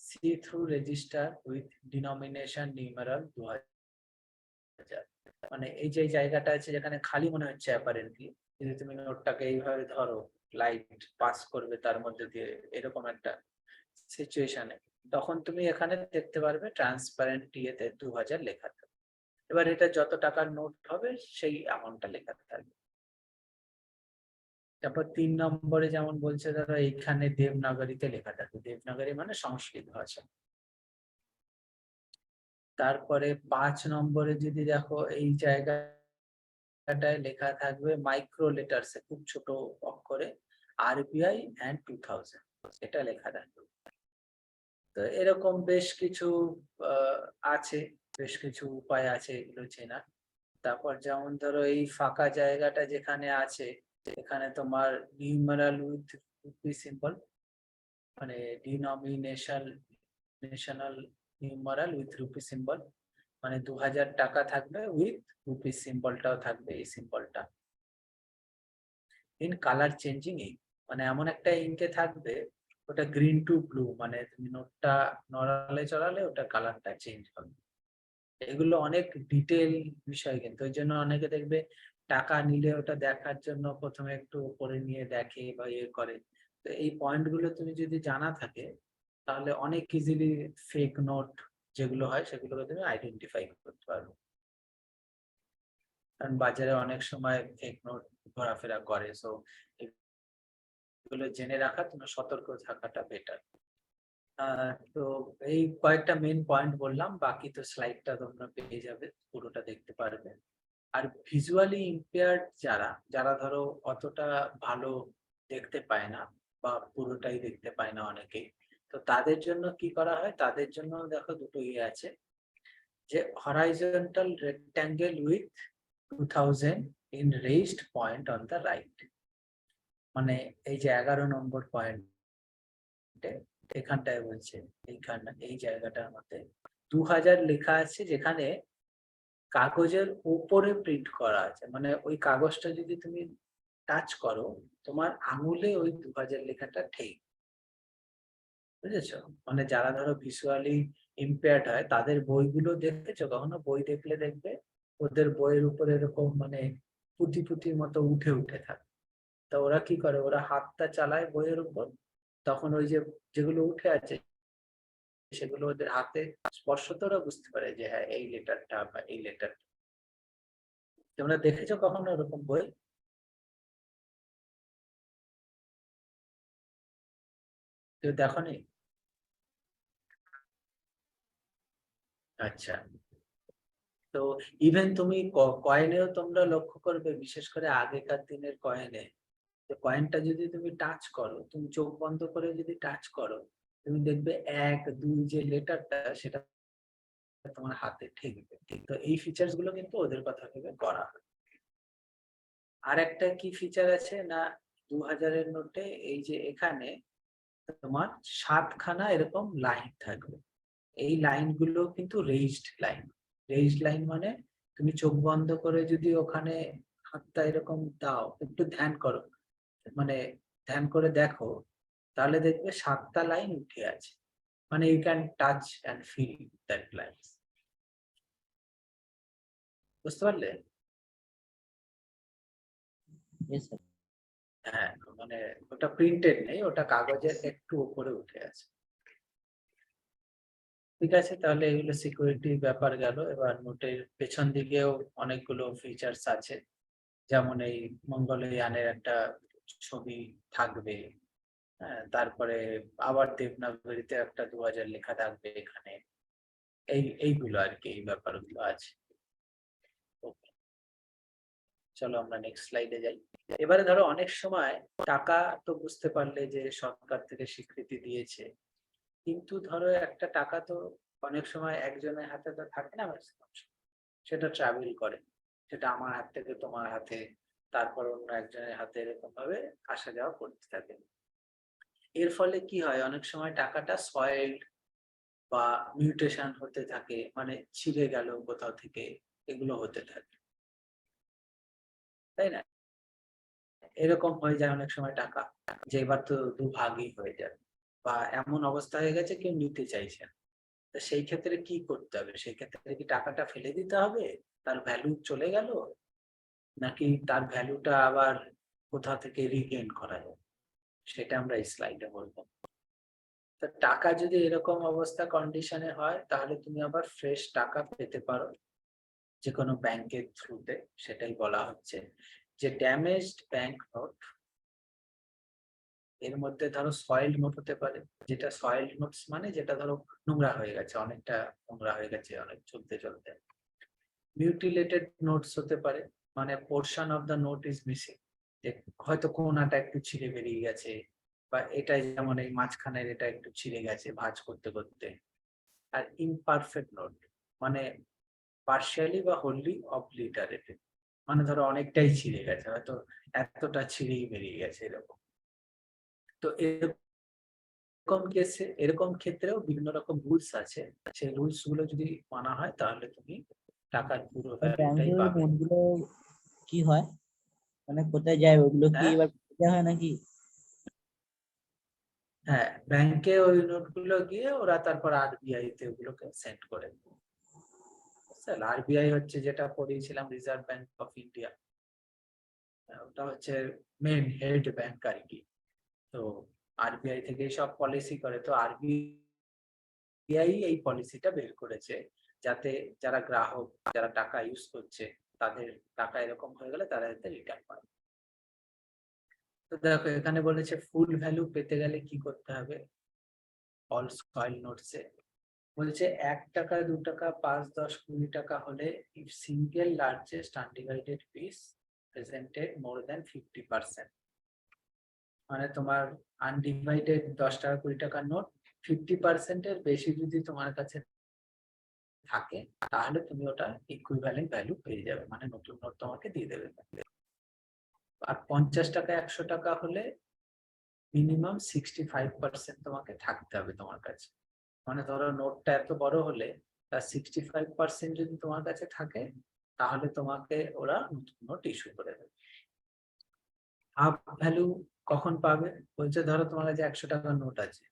see through register with denomination numeral 2000। মানে এই যে জায়গাটা আছে যেখানে খালি মনে হচ্ছে অ্যাপারেন্টলি, যদি তুমি নোটটাকে এইভাবে ধরো, লাইট পাস করবে তার মধ্যে দিয়ে, এরকম একটা সিচুয়েশনে, তখন তুমি এখানে দেখতে পারবে ট্রান্সপারেন্ট ইয়েতে 2000 লেখা থাকবে। এবার এটা যত টাকার নোট হবে সেই অ্যামাউন্টটা লেখা থাকবে। তারপর 3 নম্বরে যেমন বলছে, ধরো এইখানে দেবনাগরীতে লেখা থাকবে, দেবনাগরী মানে সংস্কৃত ভাষা। তারপরে 5 নম্বরে যদি দেখো, এই জায়গাটায় লেখা থাকবে মাইক্রো লেটার্সে, খুব ছোট অক্ষরে, RBI and 2000 এটা লেখা থাকবে। তো এরকম বেশ কিছু আছে, বেশ কিছু উপায় আছে এগুলো চেনার। তারপর যেমন ধরো এই ফাঁকা জায়গাটা যেখানে আছে, এখানে তোমার নিউমারাল উইথ রুপি সিম্বল, মানে national numeral with rupee symbol, মানে 2000 টাকা থাকবে উইথ রুপি সিম্বলটাও থাকবে, এই সিম্বলটা ইন কালার চেঞ্জিং ইঙ্ক, মানে এমন একটা ইঙ্কে থাকবে ওটা গ্রিন টু ব্লু, মানে তুমি নোটটা নড়ালে চড়ালে ওটা কালারটা চেঞ্জ হবে। এগুলো অনেক ডিটেল বিষয়, কিন্তু ওই জন্য অনেকে দেখবে টাকা নিলে ওটা দেখার জন্য প্রথমে একটু উপরে নিয়ে দেখে বা ইয়ে করে। তো এই পয়েন্ট গুলো তুমি যদি জানা থাকে তাহলে অনেক ইজিলি ফেক নোট যেগুলো হয় সেগুলোকে তুমি আইডেন্টিফাই করতে পারবে। কারণ বাজারে অনেক সময় ফেক নোট ঘোরাফেরা করে, সো এগুলো জেনে রাখা, তোমার সতর্ক থাকাটা বেটার। তো এই কয়েকটা মেইন পয়েন্ট বললাম, বাকি তো স্লাইডটা তোমরা পেয়ে যাবে, পুরোটা দেখতে পারবে। আর ভিজুয়ালি ইম্পেয়ার্ড যারা যারা ধরো অতটা ভালো দেখতে পায় না বা পুরোটাই দেখতে পায় না অনেকেই, তো তাদের জন্য কি করা হয়, তাদের জন্য দেখো দুটো ইয়ে আছে, যে horizontal rectangle with 2000 in raised point on the right, মানে এই যে 11 নম্বর পয়েন্ট এখানটায় বলছে, এইখানটা এই জায়গাটার মধ্যে 2000 লেখা আছে, যেখানে কাগজের উপরে প্রিন্ট করা আছে, মানে ওই কাগজটা যদি তুমি টাচ করো তোমার আঙুলে ওই 2000 লেখাটা ঠিক, বুঝেছো? মানে যারা ধরো ভিজুয়ালি ইম্পেয়ার্ড হয় তাদের বইগুলো দেখেছো কখনো? বই দেখলে দেখবে ওদের বইয়ের উপরে এরকম মানে পুঁতি পুঁতির মতো উঠে উঠে থাকে। তা ওরা কি করে, ওরা হাতটা চালায় বইয়ের উপর, তখন ওই যে যেগুলো উঠে আছে সেগুলো ওদের হাতে স্পর্শতে ওরা বুঝতে পারে যে হ্যাঁ এই লেটারটা বা এই লেটার। তোমরা দেখেছো কখনো এরকম বই? কেউ দেখোনি? আচ্ছা। তো ইভেন তুমি কয়েনেও তোমরা লক্ষ্য করবে, বিশেষ করে আগেকার দিনের কয়েনে, যে কয়েনটা যদি তুমি টাচ করো, তুমি চোখ বন্ধ করে যদি টাচ করো, তুমি দেখবে 1 2 যে লেটারটা সেটা তোমার হাতে ঠেকবে। তো এই ফিচার্স গুলো কিন্তু ওদের কথা ভেবে করা হয়। আর একটা কি ফিচার আছে না, 2000-এর নোটে এই যে এখানে তোমার 7খানা এরকম লাইন থাকবে, এই লাইনগুলো কিন্তু রেইজড লাইন। রেইজড লাইন মানে তুমি চোখ বন্ধ করে যদি ওখানে হাতটা এরকম দাও, একটু ধ্যান করো, মানে ধ্যান করে দেখো, তাহলে দেখবে 7টা লাইন উঠে আছে, মানে you can touch and feel that line. বুঝতে পারলে? Yes, sir. হ্যাঁ, মানে ওটা প্রিন্টেড নেই, ওটা কাগজের একটু উপরে উঠে আছে। ঠিক আছে, তাহলে এগুলো সিকিউরিটি ব্যাপার গেল। এবার নোটের পেছন দিকেও অনেকগুলো ফিচার্স আছে, যেমন এই মঙ্গলয়ানের একটা ছবি থাকবে, হ্যাঁ, তারপরে আবার দেবনাগরীতে একটা 2000 লেখা থাকবে এখানে, এইগুলো আর কি, এই ব্যাপারগুলো আছে। Okay, চলো আমরা নেক্সট স্লাইডে যাই। এবারে ধরো অনেক সময় টাকা তো বুঝতে পারলে যে সরকার থেকে স্বীকৃতি দিয়েছে, কিন্তু ধরো একটা টাকা তো অনেক সময় একজনের হাতে তো থাকে না, সেটা ট্রাভেল করে, সেটা আমার হাত থেকে তোমার হাতে, তারপর অন্য একজনের হাতে, এরকম ভাবে আসা যাওয়া করতে থাকে। এর ফলে কি হয়, অনেক সময় টাকাটা সয়েলড বা মিউটেশন হতে থাকে, মানে ছিঁড়ে গেল কোথাও থেকে, এগুলো হতে থাকে, তাই না? এরকম হয়ে যায় অনেক সময় টাকা, যে এবার তো দুভাগই হয়ে যাবে, বা এমন অবস্থা হয়ে গেছে কেউ নিতে চাইছে না। তো সেই ক্ষেত্রে কি করতে হবে, সেই ক্ষেত্রে কি টাকাটা ফেলে দিতে হবে, তার ভ্যালু চলে গেল, নাকি তার ভ্যালুটা আবার কোথা থেকে রিগেইন করা যায়, সেটা আমরা এই স্লাইডে বলবো। তো টাকা যদি এরকম অবস্থা কন্ডিশনে হয়, তাহলে তুমি আবার ফ্রেশ টাকা পেতে পারো যে কোনো ব্যাংকের থ্রুতে। সেটাই বলা হচ্ছে যে ড্যামেজড ব্যাংক নোট, এর মধ্যে ধরো সয়েলড নোট হতে পারে, যেটা সয়েলড নোটস মানে যেটা ধরো নোংরা হয়ে গেছে, অনেকটা নোংরা হয়ে গেছে অনেক চলতে চলতে। মিউটিলেটেড নোটস হতে পারে, মানে portion of the note is missing, যে হয়তো কোনাটা একটু ছিঁড়ে বেরিয়ে গেছে, বা এটাই যেমন এই মাঝখানের এটা একটু ছিঁড়ে গেছে ভাঁজ করতে করতে। আর ইমপারফেক্ট নোট মানে পার্শিয়ালি বা হোললি অবলিটারেটেড, মানে ধরো অনেকটাই ছিঁড়ে গেছে, হয়তো এতটা ছিঁড়েই বেরিয়ে গেছে এরকম। তো এরকম কেসে, এরকম ক্ষেত্রেও বিভিন্ন রকম রুলস আছে, সেই রুলস গুলো যদি মানা হয় তাহলে তুমি টাকার পুরো ভ্যালুটাই ব্যাংকের পাবে। নোটগুলো কি হয়, মানে কোথায় যায় ওগুলো, কি হ্যাঁ, এবার দেওয়া হয় নাকি? হ্যাঁ, ব্যাংকে ওই নোটগুলো গিয়ে ওরা তারপর আরবিআই তে ওগুলোকে সেন্ড করে। আরবিআই হচ্ছে, যেটা পড়িয়েছিলাম, রিজার্ভ ব্যাংক অফ ইন্ডিয়া, ওটা হচ্ছে মেন হেড ব্যাংক আর কি। তো আরবিআই থেকে সব পলিসি করে, তো আরবিআই এই পলিসিটা বের করেছে যাতে যারা গ্রাহক, যারা টাকা ইউজ করছে, তাদের টাকা এরকম হয়ে গেলে তারা এতে রিটার্ন পায়। তো দেখো এখানে বলেছে ফুল ভ্যালু পেতে গেলে কি করতে হবে। অল স্কয়ার নোটসে বলছে 1 টাকা, 2 টাকা, 5, 10, 20 টাকা হলে if single largest undivided piece presented more than 50%, মানে তোমার আনডিভাইডেড 10 টাকা 20 টাকার নোট 50% এর বেশি যদি তোমার কাছে থাকে, তাহলে তুমি ওটা ইকুইভ্যালেন্ট ভ্যালু পেয়ে যাবে, মানে নতুন নোট তোমাকে দিয়ে দেবে। আর 50 টাকা 100 টাকা হলে মিনিমাম 65% তোমাকে থাকতে হবে তোমার কাছে, মানে ধরো নোটটা এত বড় হলে তার 65% যদি তোমার কাছে থাকে, তাহলে তোমাকে ওরা নতুন নোট ইস্যু করে দেবে। হাফ ভ্যালু কখন পাবে, বলছে ধরো তোমার কাছে 100 টাকার নোট আছে,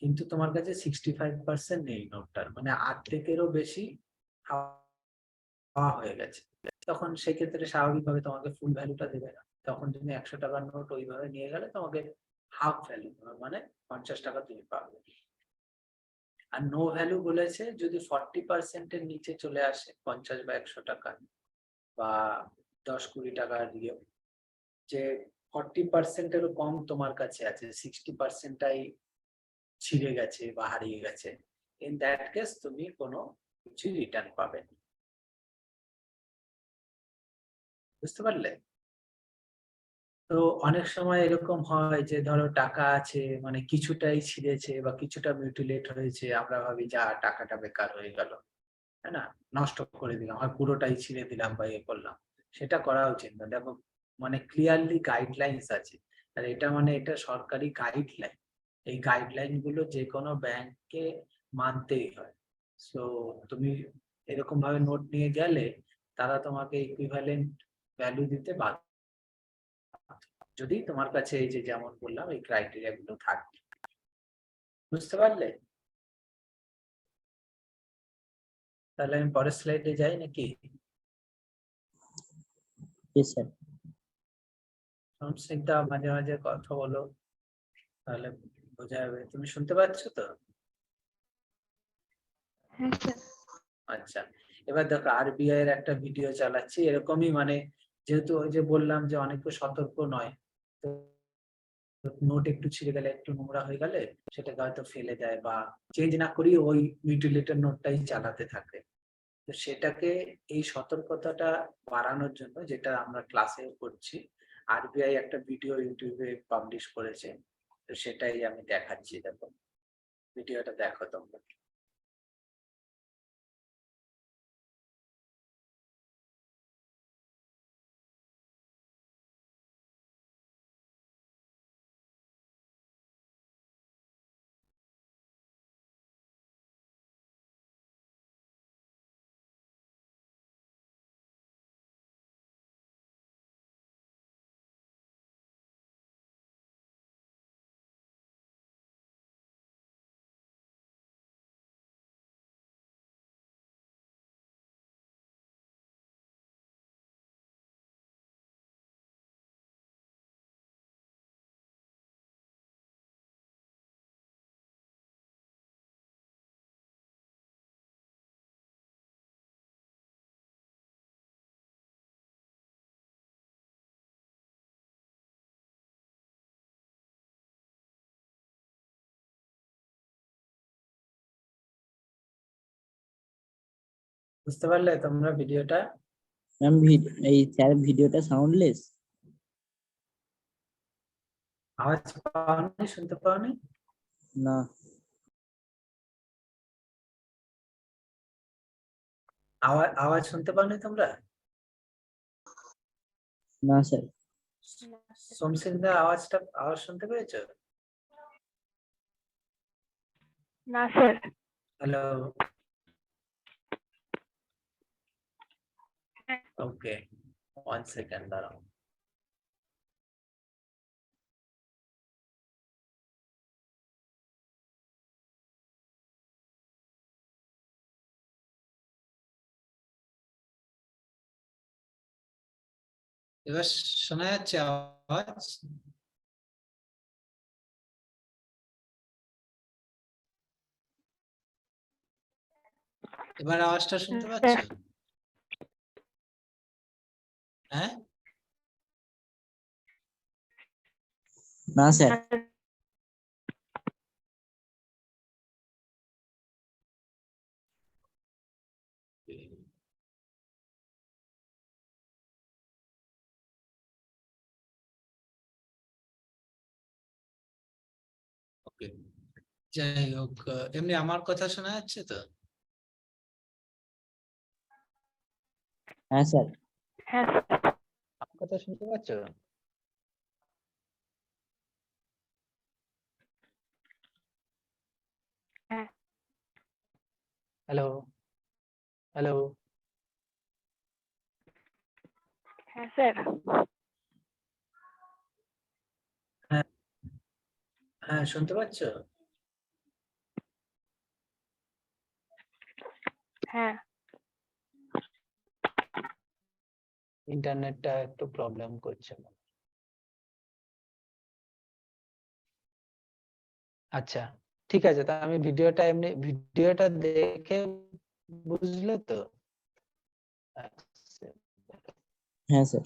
কিন্তু তোমার কাছে 65% নেই নোটটার, মানে অর্ধেকেরও বেশি হাওয়া হয়ে গেছে, তখন সেক্ষেত্রে স্বাভাবিকভাবে তোমাকে ফুল ভ্যালুটা দেবে না। তখন তুমি 100 টাকার নোট ওইভাবে নিয়ে গেলে তোমাকে হাফ ভ্যালু, মানে 50 টাকা তুমি পাবে। আর নো ভ্যালু বলেছে যদি 40% এর নিচে চলে আসে, 50 বা 100 টাকা বা 10-20 টাকার ইয়ে, যে 40% এরও কম তোমার কাছে আছে, 60%টাই ছিঁড়ে গেছে বা হারিয়ে গেছে, ইন দ্যাট কেস তুমি কোনো কিছু রিটার্ন পাবে না। বুঝতে পারলে? তো অনেক সময় এরকম হয় যে ধরো টাকা আছে, মানে কিছুটাই ছিঁড়েছে বা কিছুটা মিউটিলেট হয়েছে, আমরা ভাবি যা টাকাটা বেকার হয়ে গেল, তাই না, নষ্ট করে দিলাম, আর পুরোটাই ছিঁড়ে দিলাম বা ইয়ে করলাম, সেটা করা উচিত না। দেখো মানে ক্লিয়ারলি গাইডলাইন্স আছে, আর এটা মানে এটা সরকারি গাইডলাইন, এই গাইডলাইন গুলো যে কোনো ব্যাংকে মানতেই হয়। সো তুমি এরকম ভাবে নোট নিয়ে গেলে তারা তোমাকে ইকুইভ্যালেন্ট ভ্যালু দিতে বাধ্য, যদি তোমার কাছে এই যে যেমন বললাম এই ক্রাইটেরিয়া গুলো থাকে। বুঝতে পারলে? তাহলে আমি পরের স্লাইডে যাই নাকি? Yes, sir. সংস্কৃতা মাঝে মাঝে কথা বলো, তাহলে বোঝা যাবে। তুমি শুনতে পাচ্ছ তো? হ্যাঁ স্যার। আচ্ছা, এবার দেখো আরবিআই এর একটা ভিডিও চালাচ্ছি এরকমই, মানে যেহেতু ওই যে বললাম যে অনেকে সতর্ক নয়, তো নোট একটু ছিঁড়ে গেলে, একটু নোংরা হয়ে গেলে সেটাকে হয়তো ফেলে দেয় বা চেঞ্জ না করি ওই মিউটিলেটেড নোটটাই চালাতে থাকে। তো সেটাকে, এই সতর্কতাটা বাড়ানোর জন্য যেটা আমরা ক্লাসে করছি, আরবিআই একটা ভিডিও ইউটিউবে পাবলিশ করেছে, তো সেটাই আমি দেখাচ্ছি। দেখো ভিডিওটা দেখো তোমরা। বুঝতে পারলে তোমরা ভিডিওটা? ম্যাম, এই স্যার ভিডিওটা সাউন্ডলেস? আওয়াজ পাওনি, শুনতে পাওনি? না আওয়াজ শুনতে পাওনি তোমরা? না স্যার। সোমসিন দা আওয়াজ শুনতে পেয়েছো? না স্যার। হ্যালো, ওকে, 1 সেকেন্ড দাঁড়াও। এবার শোনা যাচ্ছে আওয়াজ? এবার আওয়াজটা শুনতে পাচ্ছ? হ্যাঁ, না স্যার। ওকে, যাই হোক, এমনি আমার কথা শোনা যাচ্ছে তো? হ্যাঁ স্যার। হ্যাঁ স্যার। আমার কথা শুনতে পাচ্ছ? হ্যাঁ। হ্যালো, হ্যালো, হ্যাঁ স্যার। হ্যাঁ, হ্যাঁ, শুনতে পাচ্ছ? হ্যাঁ। ইন্টারনেটটা একটু প্রবলেম করছে। আচ্ছা, ঠিক আছে, তা আমি ভিডিওটা দেখে বুঝলে তো? আচ্ছা, হ্যাঁ স্যার।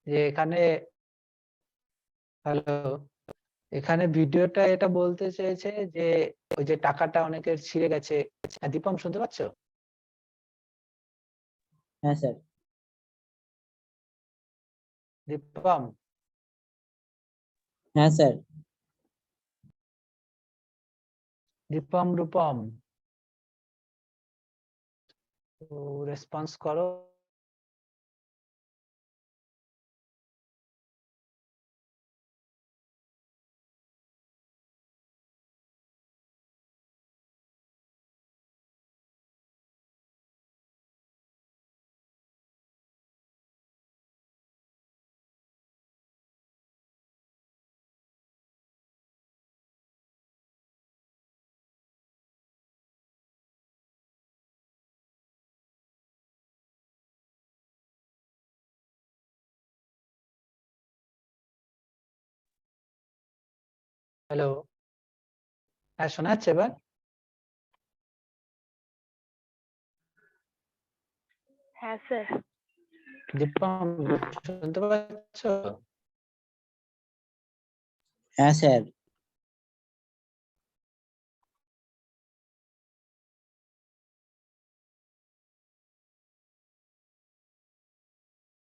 যে এখানে, হ্যালো, এখানে ভিডিওটা এটা বলতে চেয়েছে যে ওই যে টাকাটা অনেকের ছিঁড়ে গেছে। হ্যাঁ, দীপম শুনতে পাচ্ছ? হ্যাঁ স্যার। দীপম, হ্যাঁ স্যার। দীপম, রূপম, রেসপন্স করো। হ্যালো, হ্যাঁ, শোনা যাচ্ছে এবার? হ্যাঁ স্যার। দীপম, শুনতে পাচ্ছ? হ্যাঁ স্যার।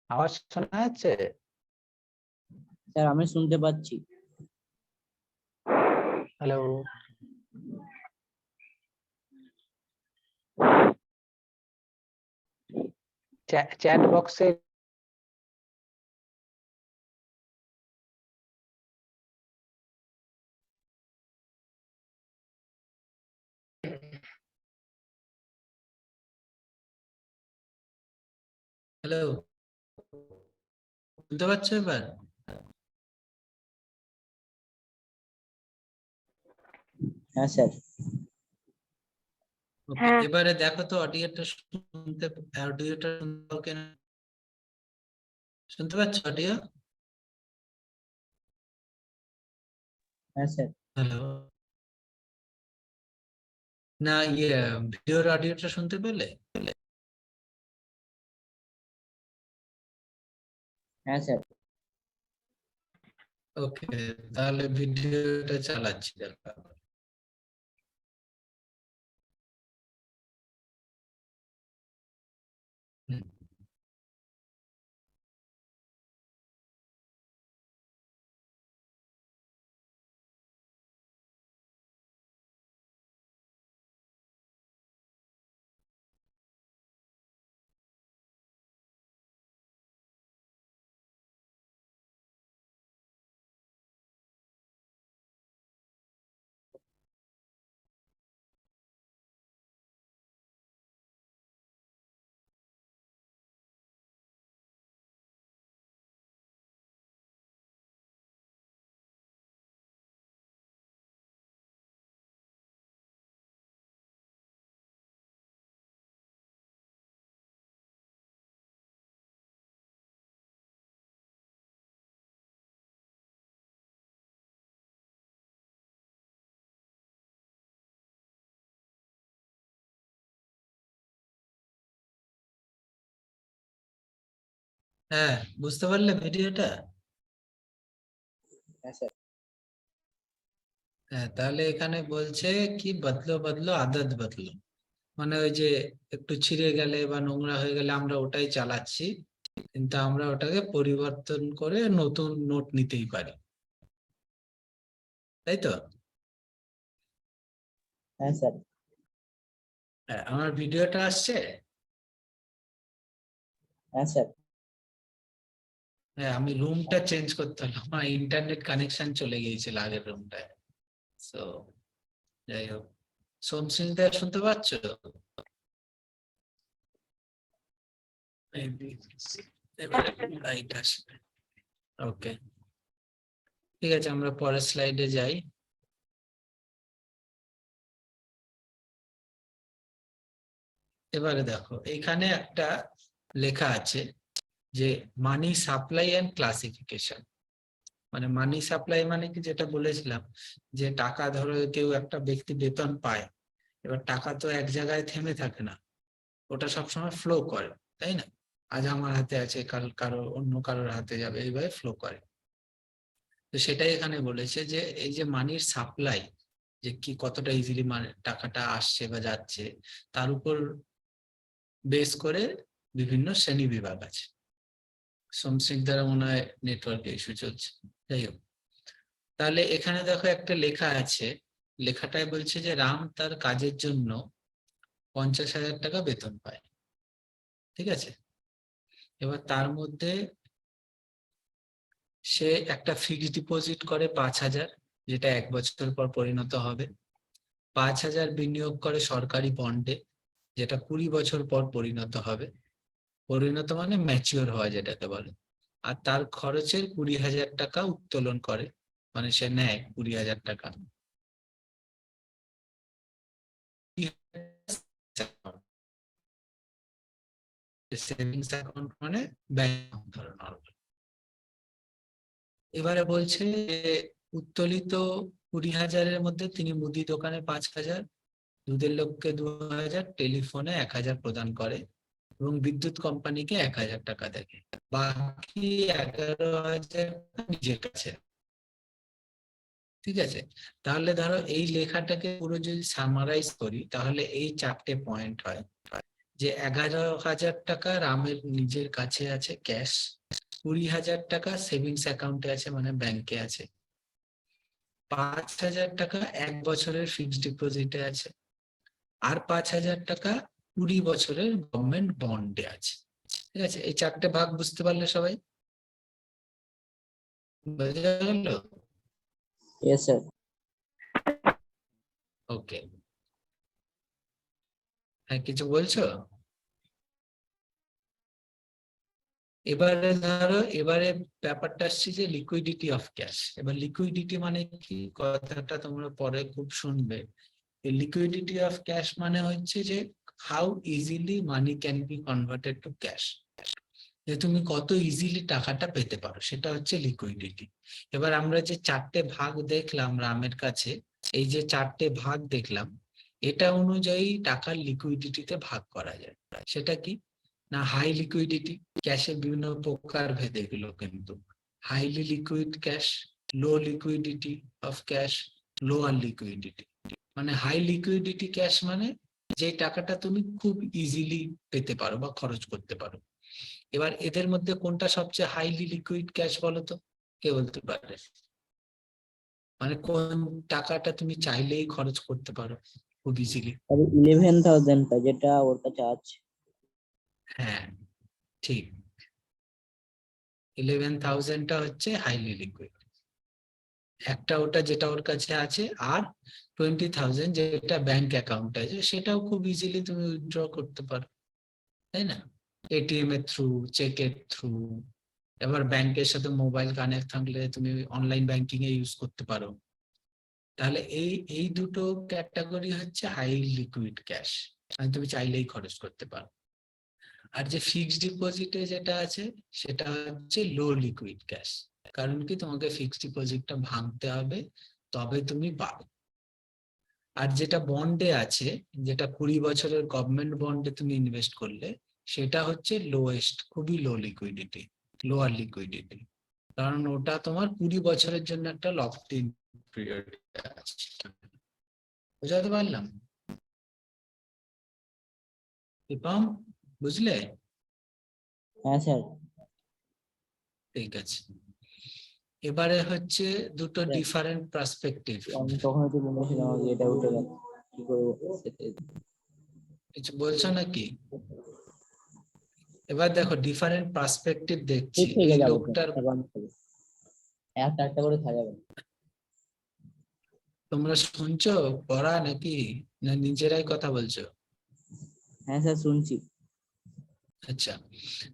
আওয়াজ শোনা যাচ্ছে? স্যার আমি শুনতে পাচ্ছি। হ্যালো, চ্যাট বক্সে হ্যালো, শুনতে পাচ্ছ এবার? হ্যাঁ স্যার। ওকে, হ্যাঁ। এবারে দেখো তো অডিওটা শুনতে পাও কিনা? শুনতে পাচ্ছ অডিও? হ্যাঁ স্যার। হ্যালো, না, ইয়ে, ভিডিওর অডিওটা শুনতে পেলে? হ্যাঁ স্যার। ওকে, তাহলে ভিডিওটা চালাচ্ছি, দেখো। হুম। হ্যাঁ, বুঝতে পারলে ভিডিওটা? হ্যাঁ স্যার। হ্যাঁ, তাহলে এখানে বলছে কি বদলো বদলো আদত বদলো, মানে ওই যে একটু ছিঁড়ে গেলে বা নোংরা হয়ে গেলে আমরা ওটাই চালাচ্ছি, কিন্তু আমরা ওটাকে পরিবর্তন করে নতুন নোট নিতেই পারি, তাই তো? হ্যাঁ স্যার। হ্যাঁ, আমার ভিডিওটা আসছে? হ্যাঁ স্যার। হ্যাঁ, আমি রুমটা চেঞ্জ করতে হলো, আমার ইন্টারনেট কানেকশন চলে গিয়েছিল আগের রুমটায়। তো যাই হোক, সোমসিংদা শুনতে পাচ্ছ? এবারে লাইট আসবে। ওকে, ঠিক আছে, আমরা পরের স্লাইডে যাই। এবারে দেখো এখানে একটা লেখা আছে যে মানি সাপ্লাই এন্ড ক্লাসিফিকেশন। মানে মানি সাপ্লাই মানে কি, যেটা বলেছিলাম যে টাকা, ধরো কেউ একটা ব্যক্তি বেতন পায়, এবার টাকা তো এক জায়গায় থেমে থাকে না, ওটা সবসময় ফ্লো করে, তাই না? আজ আমার হাতে আছে, কাল কারো অন্য কারোর হাতে যাবে, এইভাবে ফ্লো করে। তো সেটাই এখানে বলেছে যে এই যে মানির সাপ্লাই, যে কি কতটা ইজিলি মানে টাকাটা আসছে বা যাচ্ছে, তার উপর বেস করে বিভিন্ন শ্রেণী বিভাগ আছে। সোমশ্রীর দ্বারা মনে হয় নেটওয়ার্কে ইস্যু চলছে, যাই হোক। তাহলে এখানে দেখো একটা লেখা আছে, লেখাটায় বলছে যে রাম তার কাজের জন্য 50,000 টাকা বেতন পায়, ঠিক আছে? এবার তার মধ্যে সে একটা ফিক্সড ডিপোজিট করে 5,000, যেটা 1 বছর পর পরিণত হবে। 5,000 বিনিয়োগ করে সরকারি বন্ডে, যেটা 20 বছর পর পরিণত হবে। পরিণত মানে ম্যাচিওর হওয়া যেটাকে বলে। আর তার খরচের 20,000 টাকা উত্তোলন করে, মানে সে নেয় 20,000 টাকা। সেভিংস অ্যাকাউন্ট মানে ব্যাংক ধরনের। এবারে বলছে যে উত্তোলিত 20,000-এর মধ্যে তিনি মুদি দোকানে 5,000, দুধের লোককে 2,000, টেলিফোনে 1,000 প্রদান করে এবং বিদ্যুৎ কোম্পানিকে 1,000 টাকা দেয়। বাকি 11,000 নিজের কাছে। ঠিক আছে, তাহলে ধরো এই লেখাটাকে পুরো যদি সামারাইজ করি, তাহলে এই 4টে পয়েন্ট হয় যে 11,000 টাকা রামের নিজের কাছে আছে ক্যাশ, 20,000 টাকা সেভিংস অ্যাকাউন্টে আছে মানে ব্যাংকে আছে, 5,000 টাকা 1 বছরের ফিক্সড ডিপোজিটে আছে, আর 5,000 টাকা 20 বছরের গভর্নমেন্ট বন্ডে আছে। ঠিক আছে, এই 4টে ভাগ বুঝতে পারলে সবাই? বোঝা গেল? Yes sir. ওকে, হ্যাঁ কিছু বলছো? এবারে ধরো, এবারে ব্যাপারটা আসছে যে লিকুইডিটি অফ ক্যাশ। এবার লিকুইডিটি মানে কি, কথাটা তোমরা পরে খুব শুনবে। লিকুইডিটি অফ ক্যাশ মানে হচ্ছে যে how easily money can be converted to cash, যে তুমি কত ইজিলি টাকাটা পেতে পারো, সেটা হচ্ছে লিকুইডিটি। এবার আমরা যে 4টে ভাগ দেখলাম রামের কাছে, এই যে 4টে ভাগ দেখলাম, এটা অনুযায়ী টাকার লিকুইডিটিতে ভাগ করা যায়। সেটা কি না, হাই লিকুইডিটি, ক্যাশের বিভিন্ন প্রকার ভেদে এগুলো কিন্তু। Highly liquid cash, low liquidity of cash, lower liquidity. মানে হাই লিকুইডিটি ক্যাশ মানে যে টাকাটা তুমি খুব ইজিলি পেতে পারো বা খরচ করতে পারো। এবার এদের মধ্যে কোনটা সবচেয়ে হাইলি লিকুইড ক্যাশ বলো তো, কে বলতে পারে? মানে কোন টাকাটা তুমি চাইলেই খরচ করতে পারো খুব ইজিলি? 11,000টা যেটা ওর কাছে আছে। হ্যাঁ, ঠিক, 11,000টা হচ্ছে হাইলি লিকুইড। একটা ওটা যেটা ওর কাছে আছে, আর 20,000 যেটা ব্যাংক অ্যাকাউন্টে আছে, সেটাও খুব ইজিলি তুমি উইথড্র করতে পারো, তাই না? এটিএম এর থ্রু, চেকের থ্রু। এবার ব্যাংকের সাথে মোবাইল কানেক্ট থাকলে তুমি অনলাইন ব্যাংকিং এ ইউজ করতে পারো। তাহলে এই এই দুটো ক্যাটাগরি হচ্ছে হাই লিকুইড ক্যাশ, মানে তুমি চাইলেই খরচ করতে পারো। আর যে ফিক্সড ডিপোজিটে যেটা আছে, সেটা হচ্ছে লো লিকুইড ক্যাশ। কারণ কি, তোমাকে ফিক্সড ডিপোজিটটা ভাঙতে হবে, তবে তুমি পাবে। আর যেটা বন্ডে আছে, যেটা 20 বছরের গভর্নমেন্ট বন্ডে তুমি ইনভেস্ট করলে, সেটা হচ্ছে লোয়েস্ট, খুবই লো লিকুইডিটি। লোয়ার লিকুইডিটি, কারণ ওটা তোমার 20 বছরের জন্য একটা লকড ইন পিরিয়ড আছে। বুঝাতে পারলাম দীপম? বুঝলে? হ্যাঁ স্যার। ঠিক আছে, এবারে হচ্ছে দুটো হ্যাঁ। Different perspective. আমি তখন তো বলেছিলাম আগে এটা উঠে গেছে, কি করবো সেটাই। কিছু বলছো নাকি? এবার দেখো ডিফারেন্ট পার্সপেক্টিভ দেখছি ঠিক থেকে এই যাবো লোকটার। একটা একটা করে সাজাবে। তোমরা শুনছো পড়া নাকি, না নিজেরাই কথা বলছো? হ্যাঁ স্যার শুনছি। আচ্ছা,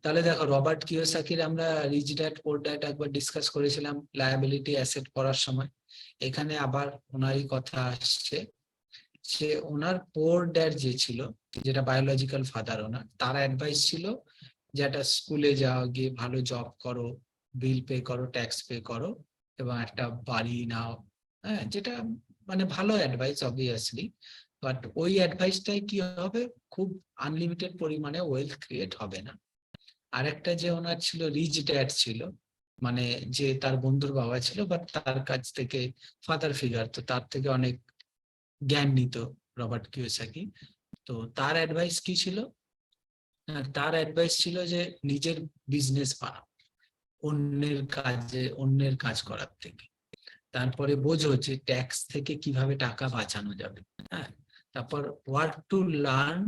তাহলে দেখো রবার্ট কিওসাকির আমরা রিচ ড্যাড পোর ড্যাড একবার ডিসকাস করেছিলাম লায়াবিলিটি অ্যাসেট পড়ার সময়। এখানে আবার ওনারই কথা আসছে, সে ওনার পোর ড্যাড যে ছিল, যেটা বায়োলজিক্যাল ফাদার, ওনার তার অ্যাডভাইস ছিল যে একটা স্কুলে যাও, গিয়ে ভালো জব করো, বিল পে করো, ট্যাক্স পে করো, এবং একটা বাড়ি নাও। হ্যাঁ, যেটা মানে ভালো অ্যাডভাইস অবভিয়াসলি, বাট ওই অ্যাডভাইসটাই কি হবে, খুব আনলিমিটেড পরিমাণে ওয়েলথ ক্রিয়েট হবে না। আরেকটা যে ওনার ছিল রিচ ড্যাড ছিল, মানে যে তার বন্ধুর বাবা ছিল, বাট তার কাছ থেকে ফাদার ফিগার, তো তার থেকে অনেক জ্ঞান নিত রবার্ট কিওসাকি। তো তার অ্যাডভাইস কি ছিল? তার অ্যাডভাইস ছিল যে নিজের বিজনেস বানাও, অন্যের কাজ করার থেকে। তারপরে বোঝো যে ট্যাক্স থেকে কিভাবে টাকা বাঁচানো যাবে। হ্যাঁ, তারপর work to learn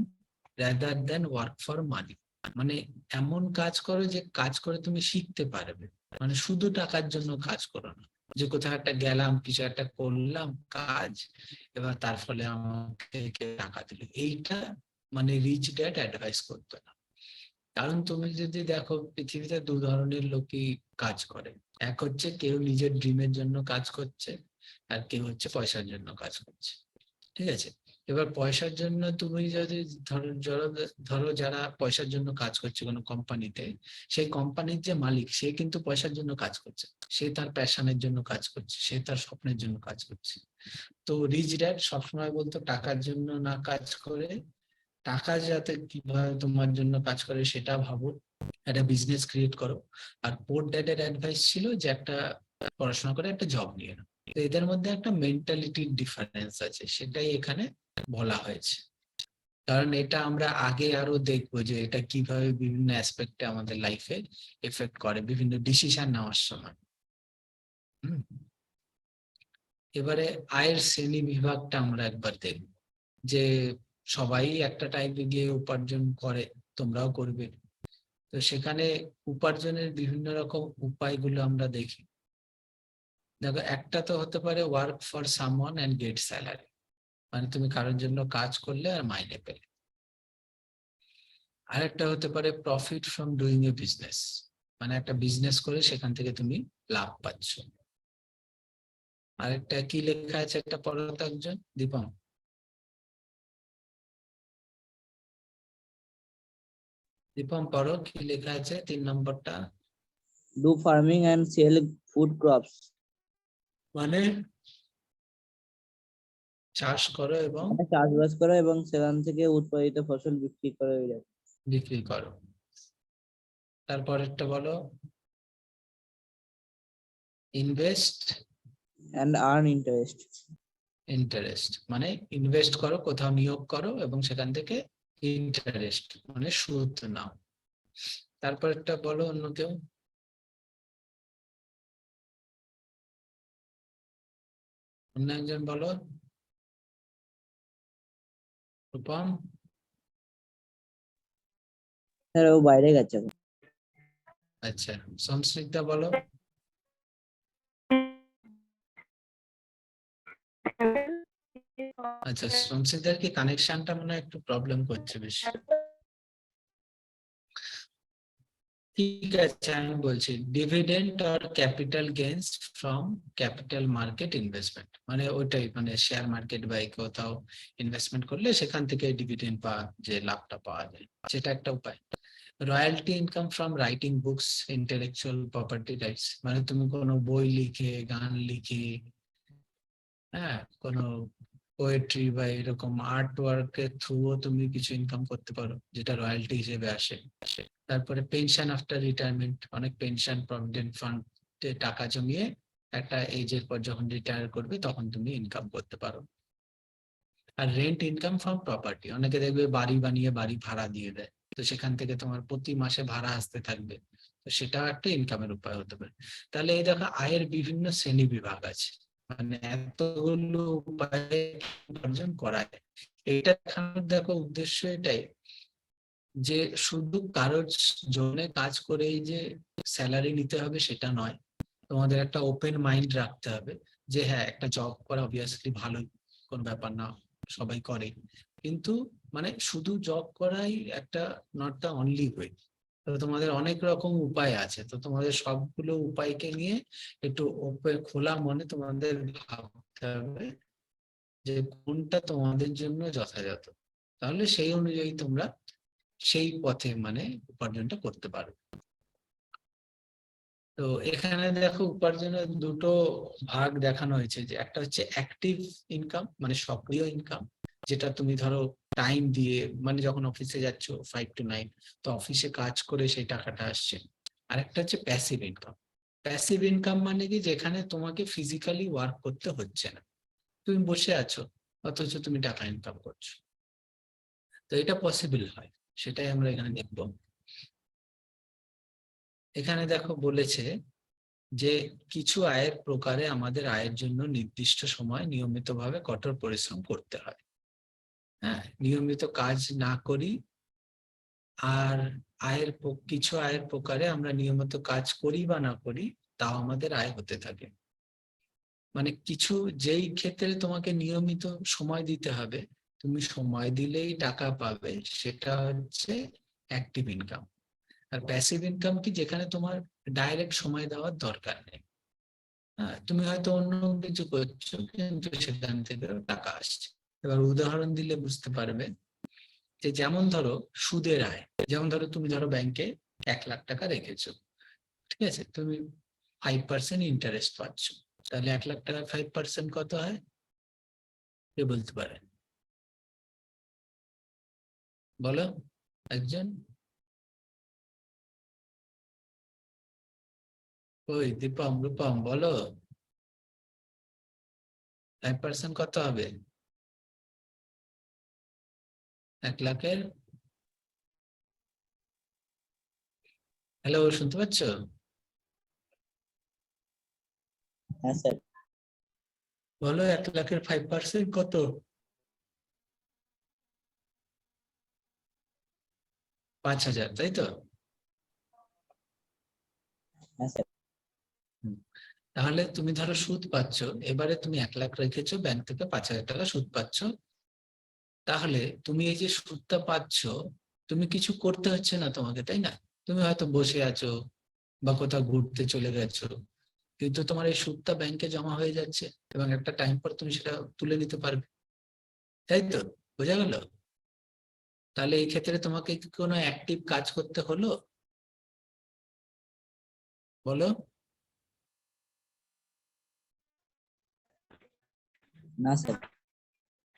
rather than work for money, মানে এমন কাজ করো যে কাজ করে তুমি শিখতে পারবে, মানে শুধু টাকার জন্য কাজ করো না, যে কোথাও একটা গেলাম, কিছু একটা করলাম কাজ, এবার তার ফলে আমাকে টাকা দিল, এইটা মানে রিচ ড্যাড অ্যাডভাইস করতো না। কারণ তুমি যদি দেখো পৃথিবীতে দু ধরনের লোকই কাজ করে, এক হচ্ছে কেউ নিজের ড্রিমের জন্য কাজ করছে, আর কেউ হচ্ছে পয়সার জন্য কাজ করছে। ঠিক আছে, এবার পয়সার জন্য তুমি যদি ধরো যারা পয়সার জন্য কাজ করছে কোনো কোম্পানিতে, সেই কোম্পানির যে মালিক সে কিন্তু পয়সার জন্য কাজ করছে, সে তার প্যাশনের জন্য কাজ করছে, সে তার স্বপ্নের জন্য কাজ করছে। তো রিচ ড্যাড সবসময় বলতো টাকার জন্য না কাজ করে, টাকা যাতে কিভাবে তোমার জন্য কাজ করে সেটা ভাবো, একটা বিজনেস ক্রিয়েট করো। আর পোর ড্যাডের অ্যাডভাইস ছিল যে একটা পড়াশোনা করে একটা জব নিয়ে নাও। তো এদের মধ্যে একটা মেন্টালিটির ডিফারেন্স আছে, সেটাই এখানে বলা হয়েছে। কারণ এটা আমরা আগে আরো দেখবো যে এটা কিভাবে বিভিন্ন অ্যাসপেক্টে আমাদের লাইফে এফেক্ট করে বিভিন্ন ডিসিশন নেওয়ার সময়। এবারে আয়ের শ্রেণী বিভাগটা আমরা একবার দেখব, যে সবাই একটা টাইপে গিয়ে উপার্জন করে, তোমরাও করবে। তো সেখানে উপার্জনের বিভিন্ন রকম উপায়গুলো আমরা দেখি। দেখো, একটা তো হতে পারে work for someone and get salary, মানে তুমি কারোর জন্য কাজ করলে আর মাইনে পেলে। আরেকটা হতে পারে profit from doing a business, মানে একটা বিজনেস করে সেখান থেকে তুমি লাভ পাচ্ছ। আরেকটা কি লেখা আছে, একটা পড়ো তো একজন, দীপম। দীপম পড়ো, কি লেখা আছে 3 নম্বরটা? Do farming and sell food crops. মানে চাষ করো এবং মানে চাষবাস করা এবং সেখান থেকে উৎপাদিত ফসল বিক্রি করা হয়ে যায়। বিক্রি করো। তারপরেরটা বলো, invest and earn interest. Interest, মানে ইনভেস্ট করো, কোথাও নিয়োগ করো এবং সেখান থেকে ইন্টারেস্ট মানে সুদ নাও। তারপরেরটা বলো অন্য কেউ, অন্য একজন বলো। রূপম? স্যার ও বাইরে গেছে এখন। আচ্ছা, সংস্কৃতা বলো। আচ্ছা, সংস্কৃতার কি কানেকশনটা মনে হয় একটু প্রবলেম করছে বেশি। ঠিক আছে, আমি বলছি dividend or capital gains from capital market investment, মানে ওইটাই, মানে শেয়ার মার্কেট বা কোথাও ইনভেস্টমেন্ট করলে সেখান থেকে ডিভিডেন্ড বা যে লাভটা পাওয়া যায়, সেটা একটা উপায়। Royalty income from writing books, intellectual property rights, মানে তুমি কোনো বই লিখে, গান লিখে, হ্যাঁ, কোনো পোয়েট্রি বা এরকম আর্ট ওয়ার্কের থ্রুও তুমি কিছু ইনকাম করতে পারো, যেটা রয়্যালটি হিসেবে আসে। তারপরে পেনশন আফটার রিটায়ারমেন্ট, অনেক পেনশন প্রভিডেন্ট ফান্ড টাকা জমিয়ে একটা এজের পর যখন রিটায়ার করবে তখন তুমি ইনকাম করতে পারো। আর রেন্ট ইনকাম ফ্রম প্রপার্টি, অনেকে দেখবে বাড়ি বানিয়ে বাড়ি ভাড়া দিয়ে দেয়, তো সেখান থেকে তোমার প্রতি মাসে ভাড়া আসতে থাকবে, তো সেটাও একটা ইনকামের উপায় হতে পারে। তাহলে এই দেখো আয়ের বিভিন্ন শ্রেণী বিভাগ আছে, মানে এতগুলো উপায়ে উপার্জন করা যায়। এটা দেখানোর দেখো উদ্দেশ্য এটাই যে শুধু কারোর জন্য কাজ করেই যে স্যালারি নিতে হবে সেটা নয়, তোমাদের একটা ওপেন মাইন্ড রাখতে হবে যে হ্যাঁ একটা জব করা অবভিয়াসলি ভালো, কোনো ব্যাপার না, সবাই করে, কিন্তু মানে শুধু জব করাই একটা নট দ্য অনলি ওয়ে। তো তোমাদের অনেক রকম উপায় আছে, তো তোমাদের সবগুলো উপায়কে নিয়ে একটু ওপেন খোলা মনে তোমাদের ভাবতে হবে যে কোনটা তোমাদের জন্য যথাযথ, তাহলে সেই অনুযায়ী তোমরা সেই পথে মানে উপার্জনটা করতে পারো। তো এখানে দেখো উপার্জনের দুটো ভাগ দেখানো হয়েছে, যে একটা হচ্ছে অ্যাক্টিভ ইনকাম মানে সক্রিয় ইনকাম, যেটা তুমি ধরো টাইম দিয়ে মানে যখন অফিসে যাচ্ছ 5 to 9, তো অফিসে কাজ করে সেই টাকাটা আসছে। আর একটা হচ্ছে প্যাসিভ ইনকাম। প্যাসিভ ইনকাম মানে কি, যেখানে তোমাকে ফিজিক্যালি ওয়ার্ক করতে হচ্ছে না, তুমি বসে আছো অথচ তুমি টাকা ইনকাম করছো, তো এটা পসিবল হয়, সেটাই আমরা এখানে দেখব। এখানে দেখো বলেছে যে কিছু আয়ের প্রকারে আমাদের আয়ের জন্য নির্দিষ্ট সময় নিয়মিতভাবে কঠোর পরিশ্রম করতে হয়। হ্যাঁ, নিয়মিত কাজ না করি, আর কিছু আয়ের প্রকারে আমরা নিয়মিত কাজ করি বা না করি তাও আমাদের আয় হতে থাকে। মানে কিছু যেই ক্ষেত্রে তোমাকে নিয়মিত সময় দিতে হবে, তুমি সময় দিলেই টাকা পাবে, সেটা হচ্ছে অ্যাক্টিভ ইনকাম। আর প্যাসিভ ইনকাম কি, যেখানে তোমার ডাইরেক্ট সময় দেওয়ার দরকার নেই, হ্যাঁ তুমি হয়তো অন্য কিছু করছো কিন্তু সেখান থেকে টাকা আসছে। এবার উদাহরণ দিলে বুঝতে পারবে, যে যেমন ধরো সুদের আয়, যেমন ধরো তুমি ধরো ব্যাংকে 1 লাখ টাকা রেখেছো, ঠিক আছে, তুমি 5% ইন্টারেস্ট পাচ্ছ, তাহলে 1 লাখ টাকা 5% কত হয়, কে বলতে পারে, বলো একজন। ওই দীপম রূপম বলো, 5% কত হবে 1 লাখের? হ্যালো, শুনতে পাচ্ছ? হ্যাঁ স্যার। বলো 1 লাখের 5% কত? 5,000, তাই তো? হ্যাঁ স্যার। তাহলে তুমি ধরো সুদ পাচ্ছ, এবারে তুমি 1 লাখ রেখেছো, ব্যাংক থেকে 5,000 টাকা সুদ পাচ্ছ, তাহলে তুমি এই যে সুদটা পাচ্ছ, তুমি কিছু করতে হচ্ছে না তোমাকে, তাই না? তুমি হয়তো বসে আছো বা কোথাও ঘুরতে চলে গেছো, কিন্তু তোমার এই সুদটা ব্যাংকে জমা হয়ে যাচ্ছে এবং একটা টাইম পর তুমি সেটা তুলে নিতে পারবে, তাই তো? বোঝা গেল? তাহলে এই ক্ষেত্রে তোমাকে কি কোনো অ্যাক্টিভ কাজ করতে হলো, বলো? না স্যার।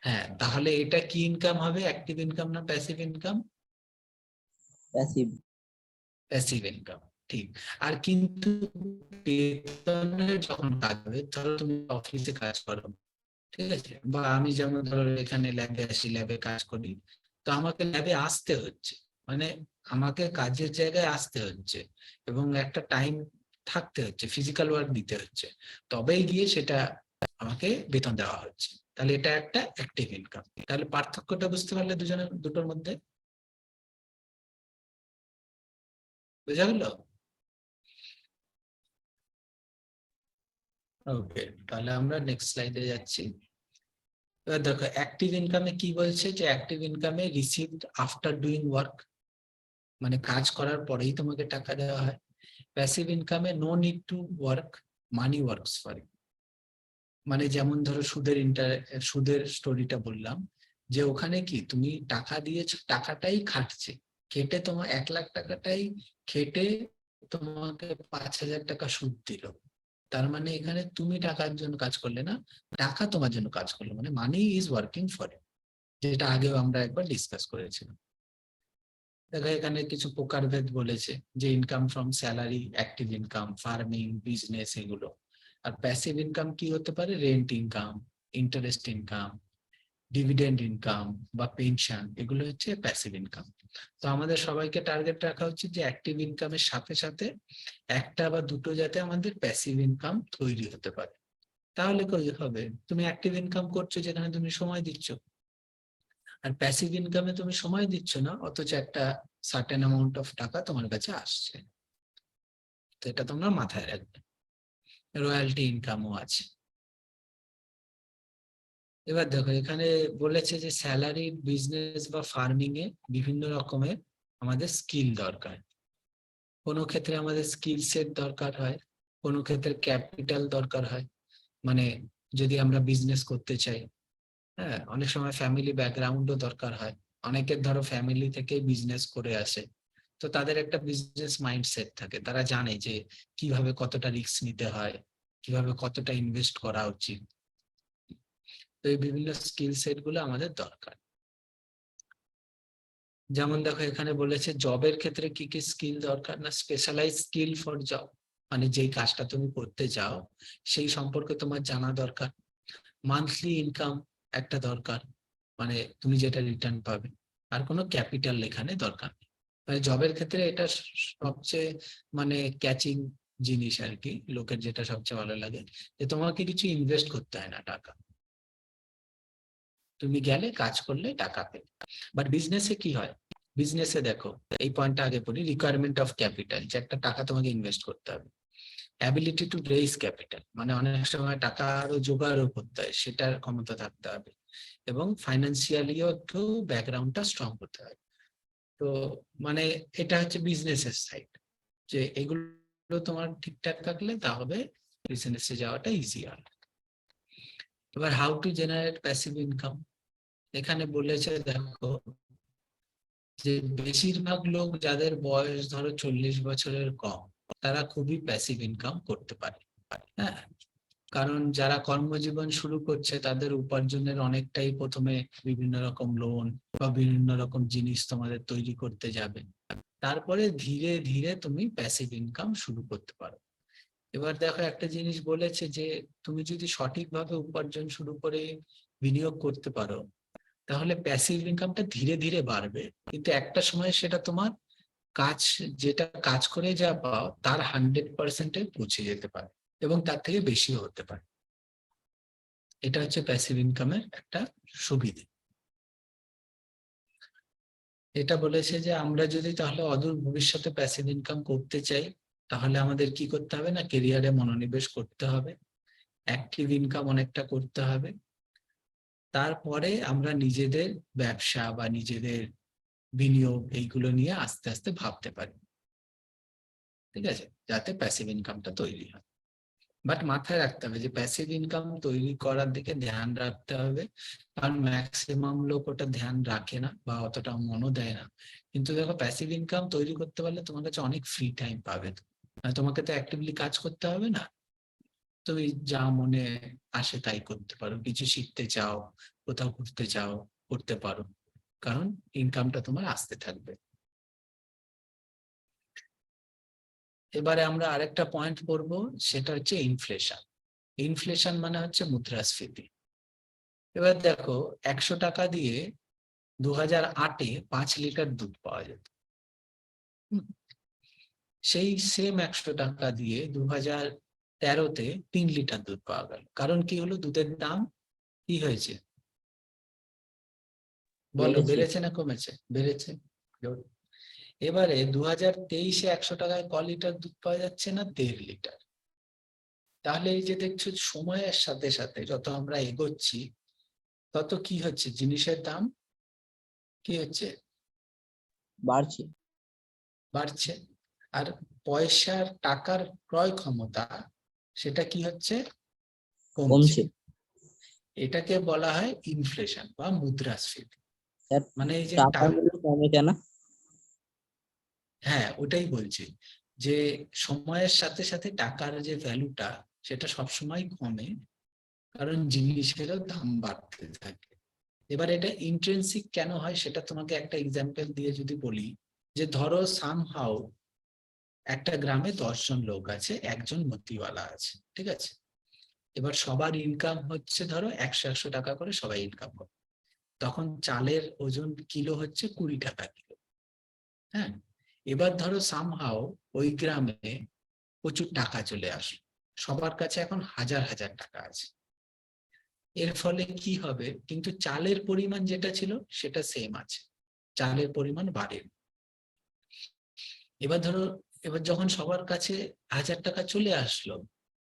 হ্যাঁ, তাহলে এটা কি ইনকাম হবে, অ্যাক্টিভ ইনকাম না passive income? Passive. Passive income, ঠিক। আর কিন্তু বেতনের যখন কাজ হবে, ধরো তুমি অফিসে কাজ করো, ঠিক আছে, বা আমি যেমন ধরো এখানে ল্যাবে আসি, ল্যাবে কাজ করি, তো আমাকে ল্যাবে আসতে হচ্ছে, মানে আমাকে কাজের জায়গায় আসতে হচ্ছে এবং একটা টাইম থাকতে হচ্ছে, ফিজিক্যাল ওয়ার্ক দিতে হচ্ছে, তবেই গিয়ে সেটা আমাকে বেতন দেওয়া হচ্ছে, তাহলে এটা একটা অ্যাক্টিভ ইনকাম। তাহলে পার্থক্যটা বুঝতে পারলে দুটোর মধ্যে, বোঝা গেল? ওকে, তাহলে আমরা নেক্সট স্লাইডে যাচ্ছি। এবার দেখো অ্যাক্টিভ ইনকামে কি বলছে, যে অ্যাক্টিভ ইনকামে রিসিভড আফটার ডুইং ওয়ার্ক, মানে কাজ করার পরেই তোমাকে টাকা দেওয়া হয়। প্যাসিভ ইনকামে no need to work, money works for you. মানে যেমন ধরো সুদের স্টোরিটা বললাম, যে ওখানে কি তুমি টাকা দিয়েছো, টাকাটাই খাটছে, খেটে তোমার 1 লাখ টাকাটাই খেটে তোমাকে 5,000 টাকা সুদ দিল, তার মানে এখানে তুমি টাকার জন্য কাজ করলে না, টাকা তোমার জন্য কাজ করলো, মানে money is working for you, যেটা আগেও আমরা একবার ডিসকাস করেছিলাম। দেখো এখানে কিছু প্রকারভেদ বলেছে, যে income from salary, active income, farming, business, এগুলো। আর প্যাসিভ ইনকাম কি হতে পারে? Rent income, interest income, dividend income বা পেনশন, এগুলো হচ্ছে প্যাসিভ ইনকাম। তো আমাদের সবাইকে টার্গেট রাখা উচিত যে অ্যাক্টিভ ইনকামের সাথে সাথে একটা বা দুটো যাতে আমাদের প্যাসিভ ইনকাম তৈরি হতে পারে। তাহলে কি হবে? তুমি অ্যাক্টিভ ইনকাম করছো যেখানে তুমি সময় দিচ্ছ, আর প্যাসিভ ইনকামে তুমি সময় দিচ্ছ না, অথচ একটা সার্টেন অ্যামাউন্ট অফ টাকা তোমার কাছে আসছে। তো এটা তোমরা মাথায় রাখবে। রয়্যালটি ইনকামও আছে। এবার দেখো এখানে বলেছে যে স্যালারি, বিজনেস বা ফার্মিং এ বিভিন্ন রকমের আমাদের স্কিল দরকার। কোনো ক্ষেত্রে আমাদের স্কিল সেট দরকার হয়, কোনো ক্ষেত্রে ক্যাপিটাল দরকার হয়। মানে যদি আমরা বিজনেস করতে চাই, হ্যাঁ, অনেক সময় ফ্যামিলি ব্যাকগ্রাউন্ডও দরকার হয়। অনেকের ধরো ফ্যামিলি থেকে বিজনেস করে আসে, তো তাদের একটা বিজনেস মাইন্ডসেট থাকে, তারা জানে যে কিভাবে কতটা রিস্ক নিতে হয়, কিভাবে কতটা ইনভেস্ট করা উচিত। তো এই বিভিন্ন স্কিল সেট গুলো আমাদের দরকার। যেমন দেখো এখানে বলেছে জবের ক্ষেত্রে কি কি স্কিল দরকার, না স্পেশালাইজ স্কিল ফর জব, মানে যেই কাজটা তুমি করতে চাও সেই সম্পর্কে তোমার জানা দরকার। মান্থলি ইনকাম একটা দরকার, মানে তুমি যেটা রিটার্ন পাবে। আর কোনো ক্যাপিটাল এখানে দরকার নেই। মানে জবের ক্ষেত্রে এটা সবচেয়ে মানে ক্যাচিং জিনিস আর কি, লোকের যেটা সবচেয়ে ভালো লাগে, যে তোমাকে কিছু ইনভেস্ট করতে হয় না টাকা, তুমি গেলে কাজ করলে টাকা পেলে। বাট বিজনেসে কি হয়? বিজনেসে দেখো, এই পয়েন্টটা আগে পড়ি, রিকোয়ারমেন্ট অফ ক্যাপিটাল, যে একটা টাকা তোমাকে ইনভেস্ট করতে হবে। অ্যাবিলিটি টু রেইজ ক্যাপিটাল, মানে অনেক সময় টাকা আরো জোগাড়ও করতে হয়, সেটার ক্ষমতা থাকতে হবে। এবং ফাইন্যান্সিয়ালিও একটু ব্যাকগ্রাউন্ডটা স্ট্রং হতে হয়। তো মানে এটা হচ্ছে বিজনেসের সাইড, যে এগুলো তোমার ঠিকঠাক থাকলে তাহলে বিজনেসে যাওয়াটা ইজি হয়। এবার how to generate passive income, এখানে বলেছে দেখো যে বেশিরভাগ লোক যাদের বয়স ধরো 40 বছরের কম, তারা খুবই প্যাসিভ ইনকাম করতে পারে। হ্যাঁ, কারণ যারা কর্মজীবন শুরু করছে তাদের উপার্জনের অনেকটাই প্রথমে বিভিন্ন রকম লোন বা বিভিন্ন রকম জিনিস তোমাদের তৈরি করতে যাবে, তারপরে ধীরে ধীরে তুমি প্যাসিভ ইনকাম শুরু করতে পারো। এবার দেখো একটা জিনিস বলেছে যে তুমি যদি সঠিকভাবে উপার্জন শুরু করে বিনিয়োগ করতে পারো, তাহলে প্যাসিভ ইনকামটা ধীরে ধীরে বাড়বে, কিন্তু একটা সময় সেটা তোমার কাজ, যেটা কাজ করে যা পাও তার 100%-এ পৌঁছে যেতে পারে, এবং তার থেকে বেশিও হতে পারে। এটা হচ্ছে প্যাসিভ ইনকামের একটা সুবিধা। এটা বলেছে যে আমরা যদি তাহলে অদূর ভবিষ্যতে প্যাসিভ ইনকাম করতে চাই, তাহলে আমাদের কি করতে হবে, না কেরিয়ারে মনোনিবেশ করতে হবে, অ্যাক্টিভ ইনকাম অনেকটা করতে হবে, তারপরে আমরা নিজেদের ব্যবসা বা নিজেদের বিনিয়োগ এইগুলো নিয়ে আস্তে আস্তে ভাবতে পারি, ঠিক আছে, যাতে প্যাসিভ ইনকামটা তৈরি হয়। বাট মাথায় রাখতে হবে যে প্যাসিভ ইনকাম তৈরি করার দিকে ধ্যান রাখতে হবে, কারণ ম্যাক্সিমাম লোক ওটা ধ্যান রাখে না বা অতটা মনও দেয় না। কিন্তু দেখো প্যাসিভ ইনকাম তৈরি করতে পারলে তোমার কাছে অনেক ফ্রি টাইম পাবে, তোমাকে তো অ্যাক্টিভলি কাজ করতে হবে না, তুমি যা মনে আসে তাই করতে পারো, কিছু শিখতে চাও, কোথাও ঘুরতে চাও, করতে পারো, কারণ ইনকামটা তোমার আসতে থাকবে। এবারে আমরা আরেকটা পয়েন্ট পড়বো, সেটা হচ্ছে ইনফ্লেশন। ইনফ্লেশন মানে হচ্ছে মুদ্রাস্ফীতি। এবার দেখো 100 টাকা দিয়ে 2008-এ 5 লিটার দুধ পাওয়া যেত। সেই সেম 100 টাকা দিয়ে 2013-তে 3 লিটার দুধ পাওয়া গেল। কারণ কি হলো? দুধের দাম কি হয়েছে বলো, বেড়েছে। বেড়েছে না কমেছে? বেড়েছে। এবারে 2023-এ 100 টাকায় ক লিটার দুধ পাওয়া যাচ্ছে, না 1.5 লিটার। তাহলে এই যে দেখছো সময়ের সাথে সাথে যত আমরা এগোচ্ছি, তত কি হচ্ছে, জিনিসের দাম কি হচ্ছে, বাড়ছে। বাড়ছে। আর পয়সার, টাকার ক্রয় ক্ষমতা, সেটা কি হচ্ছে, কমছে। কমছে। এটাকে বলা হয় ইনফ্লেশন বা মুদ্রাস্ফীতি। স্যার, মানে এই যে টাকার মূল্য কমে কেন? হ্যাঁ ওটাই বলছি, যে সময়ের সাথে সাথে টাকার যে ভ্যালুটা সেটা সবসময় কমে, কারণ জিনিসেরও দাম বাড়তে থাকে। এবার এটা ইন্ট্রিনসিক কেন হয় সেটা তোমাকে একটা এক্সাম্পল দিয়ে যদি বলি, যে ধরো সামহাউ একটা গ্রামে 10 জন লোক আছে, একজন মতিওয়ালা আছে, ঠিক আছে? এবার সবার ইনকাম হচ্ছে ধরো 100 টাকা করে সবাই ইনকাম করে। তখন চালের ওজন কিলো হচ্ছে 20 টাকা কিলো। হ্যাঁ, এবার ধরো সামহাউ ওই গ্রামে প্রচুর টাকা চলে আসলো, সবার কাছে এখন হাজার হাজার টাকা আছে। এর ফলে কি হবে, কিন্তু চালের পরিমাণ যেটা ছিল সেটা সেম আছে, চালের পরিমাণ বাড়ে। এবার ধরো, এবার যখন সবার কাছে 1000 টাকা চলে আসলো,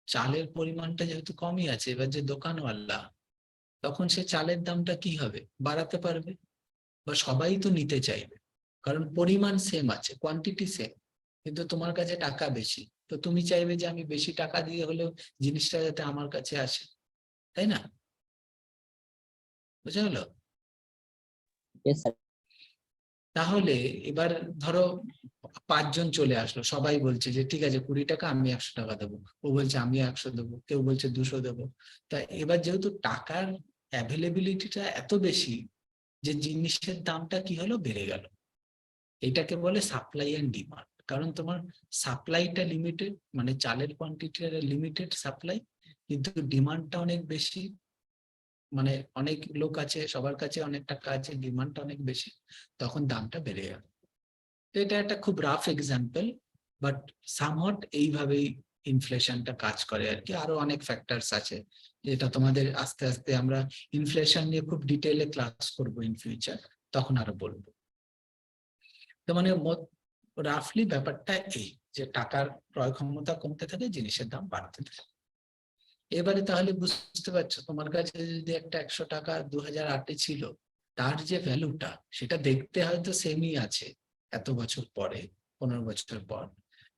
চালের পরিমাণটা যেহেতু কমই আছে, এবার যে দোকানওয়ালা তখন সে চালের দামটা কি হবে, বাড়াতে পারবে, বা সবাই তো নিতে চাইবে, কারণ পরিমাণ সেম আছে, কোয়ান্টিটি সেম, কিন্তু তোমার কাছে টাকা বেশি, তো তুমি চাইবে যে আমি বেশি টাকা দিয়ে হলেও জিনিসটা যাতে আমার কাছে আসে, তাই না? বুঝা গেল? Yes, sir. তাহলে এবার ধরো 5 জন চলে আসলো, সবাই বলছে যে ঠিক আছে 20 টাকা, আমি 100 টাকা দেবো, ও বলছে আমি 100 দেবো, কেউ বলছে 200 দেবো। তা এবার যেহেতু টাকার অ্যাভেলেবিলিটিটা এত বেশি, যে জিনিসের দামটা কি হলো, বেড়ে গেল। এটাকে বলে সাপ্লাই এন্ড ডিমান্ড। কারণ তোমার সাপ্লাইটা লিমিটেড, মানে চালের কোয়ান্টিটিটা লিমিটেড সাপ্লাই, কিন্তু ডিমান্ডটা অনেক বেশি, মানে অনেক লোক আছে, সবার কাছে অনেক টাকা আছে, ডিমান্ডটা অনেক বেশি, তখন দামটা বেড়ে গেল। এটা একটা খুব রাফ এক্সাম্পল, বাট সামহট এইভাবেই ইনফ্লেশনটা কাজ করে আর কি। আরো অনেক ফ্যাক্টরস আছে, যেটা তোমাদের আস্তে আস্তে আমরা ইনফ্লেশন নিয়ে খুব ডিটেইলে ক্লাস করব ইন ফিউচার, তখন আরো বলবো। তো মানে রাফলি ব্যাপারটা এই, যে টাকার ক্রয় ক্ষমতা কমতে থাকে, জিনিসের দাম বাড়তে থাকে। এবারে তাহলে বুঝতে পারছো, তোমার কাছে যদি একটা 100 টাকা 2008-এ ছিল, তার যে ভ্যালুটা সেটা দেখতে হয়তো সেমই আছে এত বছর পরে, 15 বছর পর,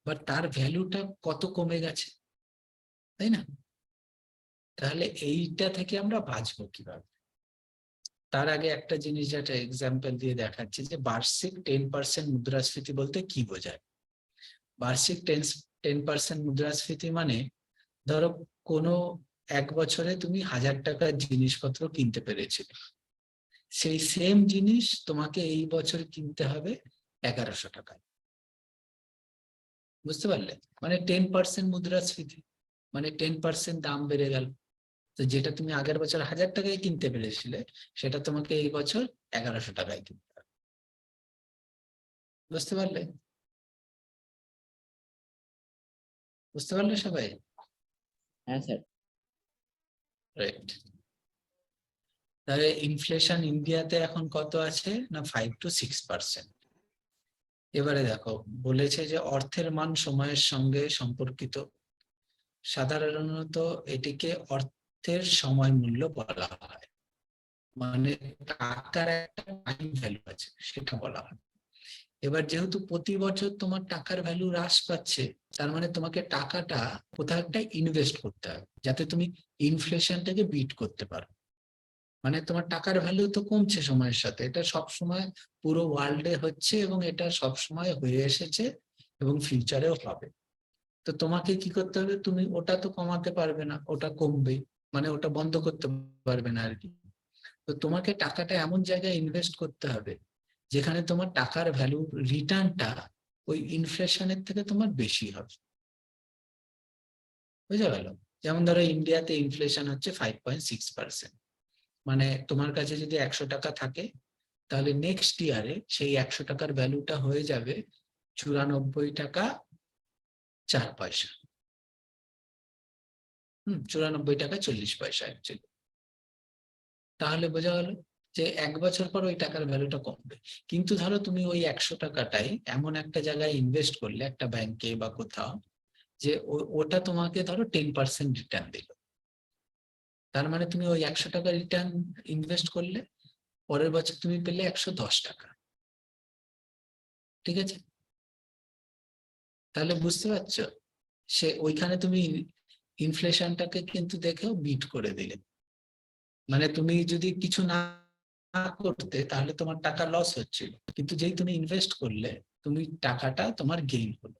বাট তার ভ্যালুটা কত কমে গেছে, তাই না? তাহলে এইটা থেকে আমরা বাঁচবো কিভাবে? তার আগে একটা জিনিস, যেটা এক্সাম্পল দিয়ে দেখাচ্ছি, যে বার্ষিক 10% মুদ্রাস্ফীতি বলতে কি বোঝায়। বার্ষিক 10% মুদ্রাস্ফীতি মানে, ধরো কোনো এক বছরে তুমি 1000 টাকার জিনিসপত্র কিনতে পেরেছিলে, সেই সেম জিনিস তোমাকে এই বছর কিনতে হবে 1100 টাকায়। বুঝতে পারলে? মানে 10% মুদ্রাস্ফীতি, মানে 10% দাম বেড়ে গেল। তো যেটা তুমি আগের বছর 1000 টাকায় কিনতে পেরেছিলে, সেটা তোমাকে এই বছর 1100 টাকায় কিনতে হবে। বুঝতে পারলে? বুঝতে পারলে সবাই? হ্যাঁ স্যার। রাইট। তাহলে ইনফ্লেশন ইন্ডিয়াতে এখন কত আছে না, 5 to 6%। এবারে দেখো, বলেছে যে অর্থের মান সময়ের সঙ্গে সম্পর্কিত, সাধারণত এটিকে অর্থের সময় মূল্য বলা হয়, মানে টাকার একটা টাইম ভ্যালু আছে সেটা বলা হয়। এবার যেহেতু প্রতি বছর তোমার টাকার ভ্যালু হ্রাস পাচ্ছে, তার মানে তোমাকে টাকাটা কোথাও একটা ইনভেস্ট করতে হবে, যাতে তুমি ইনফ্লেশনটাকে বিট করতে পারো। মানে তোমার টাকার ভ্যালু তো কমছে সময়ের সাথে, এটা সব সময় পুরো ওয়ার্ল্ডে হচ্ছে, এবং এটা সব সময় হয়ে এসেছে এবং ফিউচারেও হবে। তো তোমাকে কি করতে হবে, তুমি ওটা তো কমাতে পারবে না, ওটা কমবেই, মানে ওটা বন্ধ করতে পারবে না আর কি। তো তোমাকে টাকাটা এমন জায়গায় ইনভেস্ট করতে হবে যেখানে তোমার টাকার ভ্যালু রিটার্নটা ওই ইনফ্লেশনের থেকে তোমার বেশি হবে। বুঝা গেল? যেমন ধরো ইন্ডিয়াতে ইনফ্লেশন হচ্ছে 5.6%, মানে তোমার কাছে যদি 100 টাকা থাকে, তাহলে নেক্সট ইয়ারে সেই 100 টাকার ভ্যালুটা হয়ে যাবে 94 টাকা 4 পয়সা। 94 টাকা 40 পয়সা অ্যাকচুয়ালি। তাহলে বোঝা গেল যে 1 বছর পর ওই টাকার ভ্যালুটা কমবে। কিন্তু ধরো তুমি ওই 100 টাকাটাই এমন একটা জায়গায় ইনভেস্ট করলে, একটা ব্যাংকে বা কোথাও, যে ওটা তোমাকে ধরো 10% রিটার্ন দিল। তার মানে তুমি ওই 100 টাকা রিটার্ন ইনভেস্ট করলে, পরের বছর তুমি পেলে 110 টাকা। ঠিক আছে? তাহলে বুঝতে পারছো, সে ওইখানে তুমি ইনফ্লেশনটাকে কিন্তু দেখেও বিট করে দিলে। মানে তুমি যদি কিছু না করতে, তাহলে তোমার টাকা লস হচ্ছিল, কিন্তু যেই তুমি ইনভেস্ট করলে, তুমি টাকাটা তোমার গেইন হলো।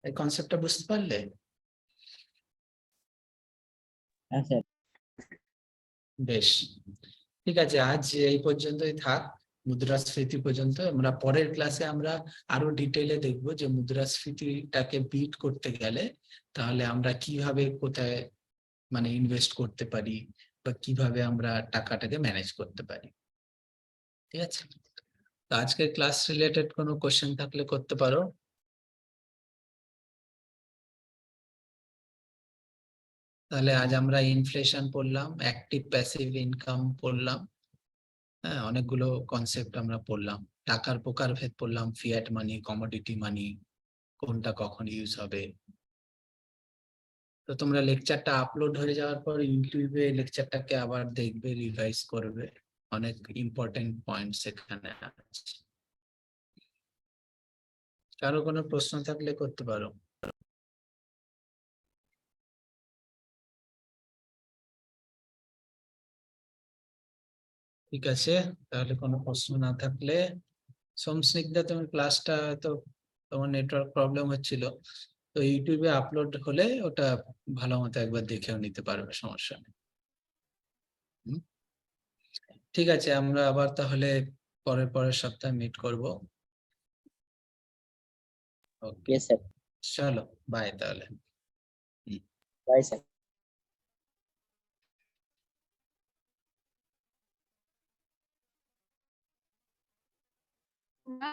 এই কনসেপ্টটা বুঝতে পারলে? হ্যাঁ স্যার। বেশ, ঠিক আছে, আজ এই পর্যন্তই থাক, মুদ্রাস্ফীতি পর্যন্ত। আমরা পরের ক্লাসে আমরা আরো ডিটেইলে দেখবো যে মুদ্রাস্ফীতিটাকে বিট করতে গেলে তাহলে আমরা কিভাবে কোথায় মানে ইনভেস্ট করতে পারি বা কিভাবে আমরা টাকাটাকে ম্যানেজ করতে পারি। ঠিক আছে, তো আজকের ক্লাস রিলেটেড কোনো কোশ্চেন থাকলে করতে পারো। তাহলে আজ আমরা ইনফ্লেশন পড়লাম, অ্যাক্টিভ প্যাসিভ ইনকাম পড়লাম, হ্যাঁ অনেকগুলো কনসেপ্ট আমরা পড়লাম, টাকার প্রকারভেদ পড়লাম, ফিয়াট মানি, কমোডিটি মানি, কোনটা কখন ইউজ হবে। তো তোমরা লেকচারটা আপলোড হয়ে যাওয়ার পর ইউটিউবে লেকচারটাকে আবার দেখবে, রিভাইজ করবে, অনেক ইম্পর্টেন্ট পয়েন্ট সেখানে আছে। কারো কোনো প্রশ্ন থাকলে করতে পারো। ঠিক আছে, তাহলে কোনো প্রশ্ন না থাকলে সোমস্নিগ্ধা, তোমার ক্লাসটা তো তোমার নেটওয়ার্ক প্রবলেম হচ্ছিল, তো ইউটিউবে আপলোড হলে ওটা ভালো মতো একবার দেখেও নিতে পারবে, সমস্যা নেই। হুম? ঠিক আছে, আমরা আবার তাহলে পরের সপ্তাহে মিট করব। Okay, yes sir. চলো বাই তাহলে। Bye sir. না